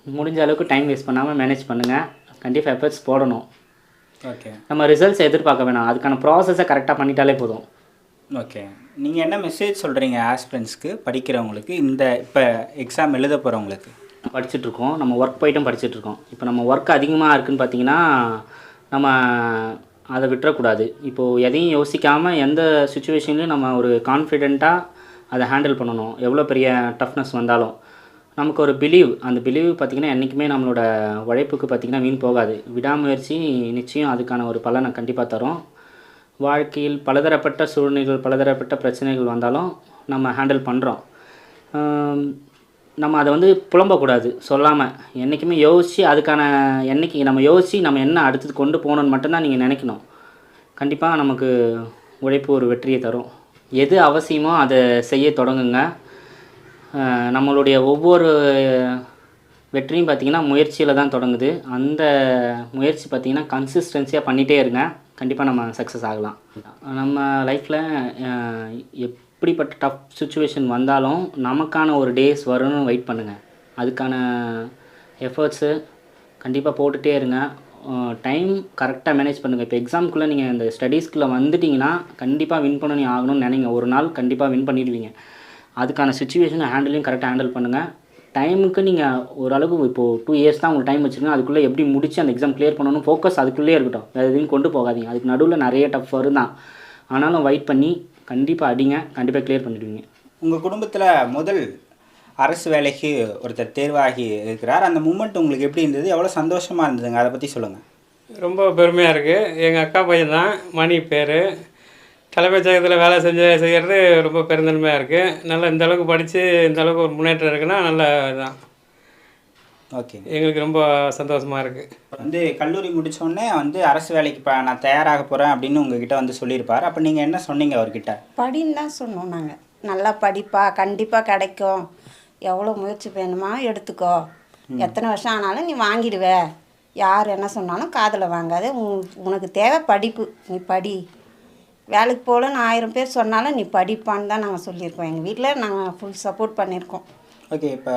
முடிஞ்ச அளவுக்கு டைம் வேஸ்ட் பண்ணாமல் மேனேஜ் பண்ணுங்கள். கண்டிப்பாக எஃபர்ட்ஸ் போடணும். ஓகே, நம்ம ரிசல்ட்ஸ் எதிர்பார்க்க வேணாம், அதுக்கான ப்ராசஸை கரெக்டாக பண்ணிட்டாலே போதும். ஓகே, நீங்கள் என்ன மெசேஜ் சொல்கிறீங்க ஆஸ்பிரண்ட்ஸ்க்கு, படிக்கிறவங்களுக்கு, இந்த இப்போ எக்ஸாம் எழுத போகிறவங்களுக்கு? படிச்சுட்ருக்கோம், நம்ம ஒர்க் போய்ட்டும் படிச்சுட்ருக்கோம். இப்போ நம்ம ஒர்க் அதிகமாக இருக்குதுன்னு பார்த்தீங்கன்னா நம்ம அதை விட்டுறக்கூடாது. இப்போது எதையும் யோசிக்காமல் எந்த சுச்சுவேஷன்லையும் நம்ம ஒரு கான்ஃபிடெண்ட்டாக அதை ஹேண்டில் பண்ணணும். எவ்வளோ பெரிய டஃப்னஸ் வந்தாலும் நமக்கு ஒரு அந்த பிலீவ் பார்த்திங்கன்னா என்றைக்குமே நம்மளோட உழைப்புக்கு பார்த்திங்கன்னா வீண் போகாது. விடாமுயற்சி நிச்சயம் அதுக்கான ஒரு பலனை கண்டிப்பாக தரும். வாழ்க்கையில் பலதரப்பட்ட சூழ்நிலைகள் பலதரப்பட்ட பிரச்சனைகள் வந்தாலும் நம்ம ஹேண்டில் பண்ணுறோம். நம்ம அதை வந்து புலம்பக்கூடாது, சொல்லாமல் என்றைக்குமே யோசித்து அதுக்கான என்றைக்கு நம்ம யோசித்து நம்ம என்ன அடுத்தது கொண்டு போகணுன்னு மட்டும்தான் நீங்கள் நினைக்கணும். கண்டிப்பாக நமக்கு உழைப்பு ஒரு வெற்றியை தரும். எது அவசியமோ அதை செய்ய தொடங்குங்க. நம்மளுடைய ஒவ்வொரு வெற்றியும் பார்த்திங்கன்னா முயற்சியில் தான் தொடங்குது. அந்த முயற்சி பார்த்திங்கன்னா கன்சிஸ்டன்சியாக பண்ணிகிட்டே இருங்க, கண்டிப்பாக நம்ம சக்ஸஸ் ஆகலாம். நம்ம லைஃப்பில் எப்படிப்பட்ட டஃப் சுச்சுவேஷன் வந்தாலும் நமக்கான ஒரு டேஸ் வரும்னு வெயிட் பண்ணுங்கள். அதுக்கான எஃபர்ட்ஸு கண்டிப்பாக போட்டுகிட்டே இருங்க. டைம் கரெக்டாக மேனேஜ் பண்ணுங்கள். இப்போ எக்ஸாமுக்குள்ளே நீங்கள் இந்த ஸ்டடீஸ்க்குள்ளே வந்துட்டிங்கன்னா கண்டிப்பாக வின் பண்ணி ஆகணும்னு நினைங்க. ஒரு நாள் கண்டிப்பாக வின் பண்ணிடுவீங்க. அதுக்கான சுச்சுவேஷனை ஹேண்டிலையும் கரெக்டாக ஹேண்டில் பண்ணுங்கள். டைமுக்கு நீங்கள் ஓரளவுக்கு இப்போது 2 இயர்ஸ் தான் உங்களுக்கு டைம் வச்சுருங்க. அதுக்குள்ளே எப்படி முடித்து அந்த எக்ஸாம் கிளியர் பண்ணணும், ஃபோக்கஸ் அதுக்குள்ளே இருக்கட்டும், வேறு எதையும் கொண்டு போகாதீங்க. அதுக்கு நடுவில் நிறைய டஃப் வரும் தான், ஆனாலும் வெயிட் பண்ணி கண்டிப்பாக அடிங்க, கண்டிப்பாக கிளியர் பண்ணிடுவீங்க. உங்கள் குடும்பத்தில் முதல் அரசு வேலைக்கு ஒருத்தர் தேர்வாகி இருக்கிறார். அந்த மூமெண்ட் உங்களுக்கு எப்படி இருந்தது? எவ்வளோ சந்தோஷமாக இருந்ததுங்க? அதை பற்றி சொல்லுங்கள். ரொம்ப பெருமையாக இருக்குது. எங்கள் அக்கா பையன் தான், மணி பேர். தலைமைச் செயலகத்தில் வேலை செய்கிறது ரொம்ப பெருந்தன்மையாக இருக்குது. நல்லா இந்த அளவுக்கு படித்து இந்த அளவுக்கு ஒரு முன்னேற்றம் இருக்குன்னா நல்ல இதுதான். ஓகே, எங்களுக்கு ரொம்ப சந்தோஷமாக இருக்குது. வந்து கல்லூரி முடித்தோடனே வந்து அரசு வேலைக்கு நான் தயாராக போகிறேன் அப்படின்னு உங்ககிட்ட வந்து சொல்லியிருப்பார். அப்போ நீங்கள் என்ன சொன்னீங்க அவர்கிட்ட? படின்னு தான் சொன்னோம் நாங்கள். நல்லா படிப்பா, கண்டிப்பாக கிடைக்கும், எவ்வளோ முயற்சி வேணுமா எடுத்துக்கோ, எத்தனை வருஷம் ஆனாலும் நீ வாங்கிடுவ, யார் என்ன சொன்னாலும் காதில் வாங்காத, உனக்கு தேவை படிப்பு, நீ படி, வேலைக்கு போகலன்னு 1000 பேர் சொன்னாலும் நீ படிப்பான்னு தான் நாங்கள் சொல்லியிருக்கோம். எங்கள் வீட்டில் நாங்கள் ஃபுல் சப்போர்ட் பண்ணியிருக்கோம். ஓகே, இப்போ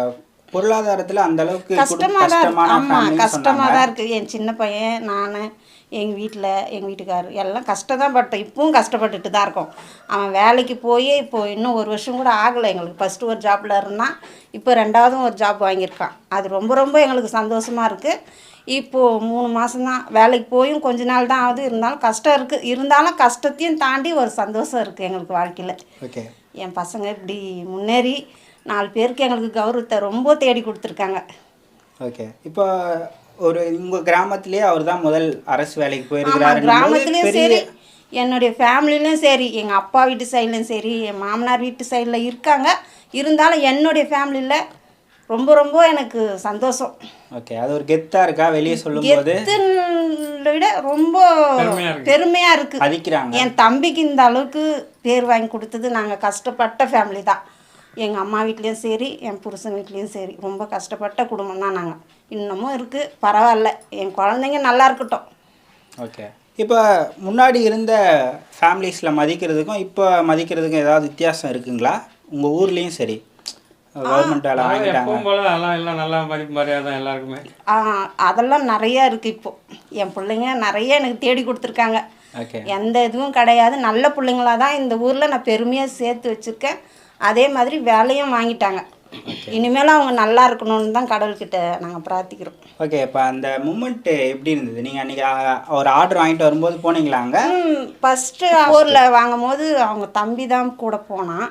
பொருளாதாரத்தில் அந்த அளவுக்கு கஷ்டமாக தான் இருக்குது. ஆமாம், கஷ்டமாக தான் இருக்குது. என் சின்ன பையன், நான், எங்கள் வீட்டுக்காரர் எல்லாம் கஷ்டம் தான் பட்டோம். இப்பவும் கஷ்டப்பட்டுட்டு தான் இருக்கோம். அவன் வேலைக்கு போய் இப்போது இன்னும் 1 வருஷம் கூட ஆகலை. எங்களுக்கு ஃபஸ்ட்டு ஒரு ஜாப்பில் இருந்தான், இப்போ 2வதும் ஒரு ஜாப் வாங்கியிருக்கான். அது ரொம்ப ரொம்ப எங்களுக்கு சந்தோஷமாக இருக்குது. இப்போது 3 மாதம்தான் வேலைக்கு போயும் கொஞ்ச நாள் தான் ஆகுது. இருந்தாலும் கஷ்டம் இருக்குது. இருந்தாலும் கஷ்டத்தையும் தாண்டி ஒரு சந்தோஷம் இருக்குது எங்களுக்கு வாழ்க்கையில். ஓகே, என் பசங்க இப்படி முன்னேறி 4 பேருக்கு எங்களுக்கு கௌரவத்தை ரொம்ப தேடி கொடுத்துருக்காங்க. ஓகே, இப்போ ஒரு உங்கள் கிராமத்திலே அவர் தான் முதல் அரசு வேலைக்கு போயிருக்கிறாரு. கிராமத்துலேயும் சரி, என்னுடைய ஃபேமிலிலையும் சரி, எங்கள் அப்பா வீட்டு சைட்லையும் சரி, என் மாமனார் வீட்டு சைடில் இருக்காங்க. இருந்தாலும் என்னுடைய ஃபேமிலியில் ரொம்ப ரொம்ப எனக்கு சந்தோஷம். ஓகே, அது ஒரு கெத்தாக இருக்கா வெளியே சொல்லும்போது? கெத்துன்னு விட ரொம்ப பெருமையாக இருக்குது. அதிக்கிறாங்க. என் தம்பிக்கு இந்த அளவுக்கு பேர் வாங்கி கொடுத்தது நாங்கள் கஷ்டப்பட்ட ஃபேமிலி தான். எங்கள் அம்மா வீட்லேயும் சரி, என் புருஷன் வீட்லேயும் சரி, ரொம்ப கஷ்டப்பட்ட குடும்பம் தான் நாங்கள். இன்னமும் இருக்குது, பரவாயில்ல, என் குழந்தைங்க நல்லா இருக்கட்டும். ஓகே, இப்போ முன்னாடி இருந்த ஃபேமிலிஸில் மதிக்கிறதுக்கும் இப்போ மதிக்கிறதுக்கும் ஏதாவது வித்தியாசம் இருக்குங்களா? உங்கள் ஊர்லேயும் சரி, கவர்மெண்ட் வேலை வாங்கிட்டாங்க. எப்பவும் போல அதெல்லாம் எல்லாம் நல்லா மதிப்பு மரியாதை எல்லாருக்குமே. அதெல்லாம் நிறையா இருக்குது. இப்போது என் பிள்ளைங்க நிறைய எனக்கு தேடி கொடுத்துருக்காங்க. ஓகே. எந்த இதுவும் கிடையாது. நல்ல பிள்ளைங்களா தான் இந்த ஊரில் நான் பெருமையாக சேர்த்து வச்சுருக்கேன். அதே மாதிரி வேலையும் வாங்கிட்டாங்க. இனிமேலும் அவங்க நல்லா இருக்கணும்னு தான் கடவுள்கிட்ட நாங்கள் பிரார்த்திக்கிறோம். ஓகே. இப்போ அந்த மூமெண்ட்டு எப்படி இருந்தது? நீங்கள் அன்றைக்கி ஒரு ஆர்டர் வாங்கிட்டு வரும்போது போனீங்களா அங்கே? ஃபஸ்ட்டு ஊரில் வாங்கும் போது அவங்க தம்பி தான் கூட போனான்.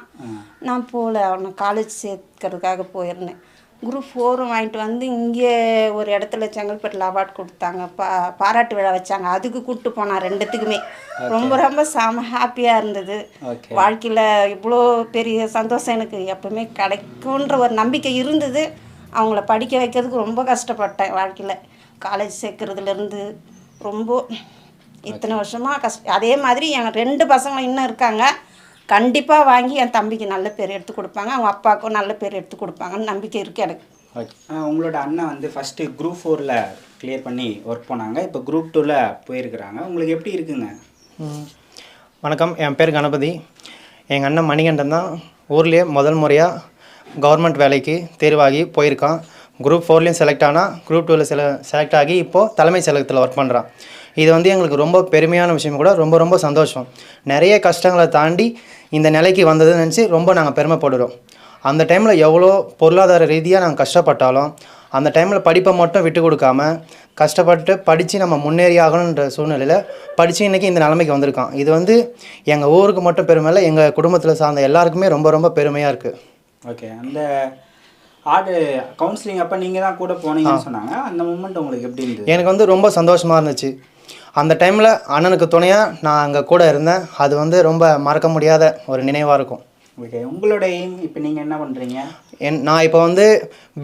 நான் போகல. அவனை காலேஜ் சேர்க்கறதுக்காக போயிருந்தேன். குரூப் 4 வாங்கிட்டு வந்து இங்கே ஒரு இடத்துல செங்கல்பட்டில் அவார்ட் கொடுத்தாங்க. பாராட்டு விழா வச்சாங்க. அதுக்கு கூப்பிட்டு போனான். 2த்துக்குமே ரொம்ப ரொம்ப ஹாப்பியாக இருந்தது. வாழ்க்கையில் இவ்வளோ பெரிய சந்தோஷம் எனக்கு எப்பவுமே கிடைக்குன்ற ஒரு நம்பிக்கை இருந்தது. அவங்கள படிக்க வைக்கிறதுக்கு ரொம்ப கஷ்டப்பட்டேன். வாழ்க்கையில் காலேஜ் சேர்க்குறதுலேருந்து ரொம்ப இத்தனை வருஷமாக அதே மாதிரி எங்கள் 2 பசங்களும் இன்னும் இருக்காங்க. கண்டிப்பாக வாங்கி என் தம்பிக்கு நல்ல பேர் எடுத்து கொடுப்பாங்க. அவங்க அப்பாவுக்கும் நல்ல பேர் எடுத்து கொடுப்பாங்கன்னு நம்பிக்கை இருக்குது எனக்கு. ஓகே. உங்களோட அண்ணன் வந்து ஃபஸ்ட்டு குரூப் 4ல் கிளியர் பண்ணி ஒர்க் பண்ணாங்க. இப்போ குரூப் 2ல் போயிருக்கிறாங்க. உங்களுக்கு எப்படி இருக்குங்க? வணக்கம், என் பேர் கணபதி. எங்கள் அண்ணன் மணிகண்டன் தான் ஊர்லேயே முதல் முறையாக கவர்மெண்ட் வேலைக்கு தேர்வாகி போயிருக்கான். குரூப் 4லேயும் செலக்ட் ஆனால் குரூப் 2ல் செலக்ட் ஆகி இப்போது தலைமை செயலகத்தில் ஒர்க் பண்ணுறான். இது வந்து எங்களுக்கு ரொம்ப பெருமையான விஷயம் கூட. ரொம்ப ரொம்ப சந்தோஷம். நிறைய கஷ்டங்களை தாண்டி இந்த நிலைக்கு வந்ததுன்னு நினச்சி ரொம்ப நாங்கள் பெருமைப்படுறோம். அந்த டைமில் எவ்வளோ பொருளாதார ரீதியாக நாங்கள் கஷ்டப்பட்டாலும் அந்த டைமில் படிப்பை மட்டும் விட்டு கொடுக்காம கஷ்டப்பட்டு படித்து நம்ம முன்னேறி ஆகணுன்ற சூழ்நிலையில் படித்து இன்றைக்கி இந்த நிலைமைக்கு வந்திருக்கான். இது வந்து எங்கள் ஊருக்கு மட்டும் பெருமை இல்லை, எங்கள் குடும்பத்தில் சார்ந்த எல்லாருக்குமே ரொம்ப ரொம்ப பெருமையாக இருக்குது. ஓகே. அந்த கவுன்சிலிங் அப்போ நீங்கள் தான் கூட போனீங்கன்னு சொன்னாங்க. அந்த மூமெண்ட் உங்களுக்கு எப்படி இருந்தது? எனக்கு வந்து ரொம்ப சந்தோஷமாக இருந்துச்சு. அந்த டைமில் அண்ணனுக்கு துணையாக நான் அங்கே கூட இருந்தேன். அது வந்து ரொம்ப மறக்க முடியாத ஒரு நினைவாக இருக்கும். ஓகே. உங்களோட எய்ம் இப்போ நீங்கள் என்ன பண்ணுறீங்க? நான் இப்போ வந்து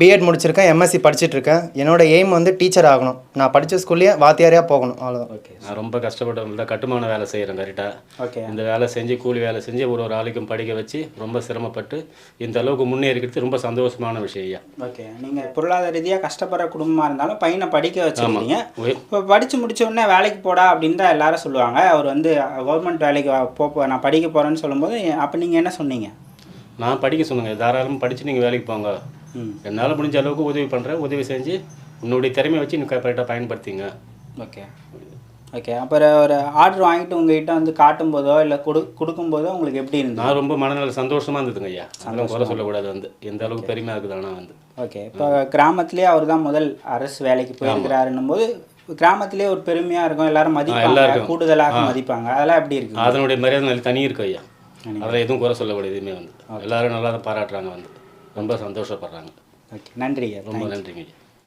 பிஎட் முடிச்சிருக்கேன், எம்எஸ்சி படிச்சுட்ருக்கேன். என்னோடய எய்ம் வந்து டீச்சர் ஆகணும். நான் படித்த ஸ்கூல்லேயே வாத்தியாரியாக போகணும், அவ்வளோதான். ஓகே. நான் ரொம்ப கஷ்டப்பட்டவங்க தான் கட்டுமான வேலை செய்கிறேன் கரெக்டாக. ஓகே. இந்த வேலை செஞ்சு கூலி வேலை செஞ்சு ஒரு ஆளுக்கும் படிக்க வச்சு ரொம்ப சிரமப்பட்டு இந்த அளவுக்கு முன்னேறிக்கிறது ரொம்ப சந்தோஷமான விஷயம் ஐயா. ஓகே. நீங்கள் பொருளாதார ரீதியாக கஷ்டப்படுற குடும்பமாக இருந்தாலும் பையனை படிக்க வச்சுருக்கீங்க. இப்போ படித்து முடிச்ச உடனே வேலைக்கு போடா அப்படின்னு தான் எல்லாரும் சொல்லுவாங்க. அவர் வந்து கவர்மெண்ட் வேலைக்கு நான் படிக்க போகிறேன்னு சொல்லும்போது அப்போ நீங்கள் என்ன சொன்னீங்க? நான் படிக்க சொன்னேங்க, தாராளமாக படித்து நீங்கள் வேலைக்கு போங்க, என்னால் முடிஞ்ச அளவுக்கு உதவி பண்ணுறேன், உதவி செஞ்சு உன்னுடைய திறமையை வச்சு நீங்கள் கரெக்டாக பயன்படுத்திங்க. ஓகே. ஓகே. அப்புறம் ஒரு ஆர்டர் வாங்கிட்டு உங்ககிட்ட வந்து காட்டும்போதோ இல்லை கொடுக்கும்போதோ உங்களுக்கு எப்படி இருந்தது? நான் ரொம்ப மனநல சந்தோஷமாக இருந்ததுங்க ஐயா. அதெல்லாம் குறை சொல்லக்கூடாது. வந்து எந்த அளவுக்கு பெருமையாக இருக்குது. ஆனால் வந்து ஓகே. இப்போ கிராமத்துலேயே அவர் தான் முதல் அரசு வேலைக்கு போயிருக்கிறாருன்னும் போது கிராமத்திலே ஒரு பெருமையாக இருக்கும். எல்லாரும் மதிப்பாங்க, கூடுதலாக மதிப்பாங்க. அதெல்லாம் எப்படி இருக்குது? அதனுடைய மரியாதை நல்ல தனி இருக்கு ஐயா. அதில் எதுவும் குறை சொல்லக்கூடாது. எதுவுமே வந்து எல்லாரும் நல்லா தான் பாராட்டுறாங்க. வந்து ரொம்ப சந்தோஷப்படுறாங்க. ஓகே. நன்றி. ரொம்ப நன்றிங்க ஐயா.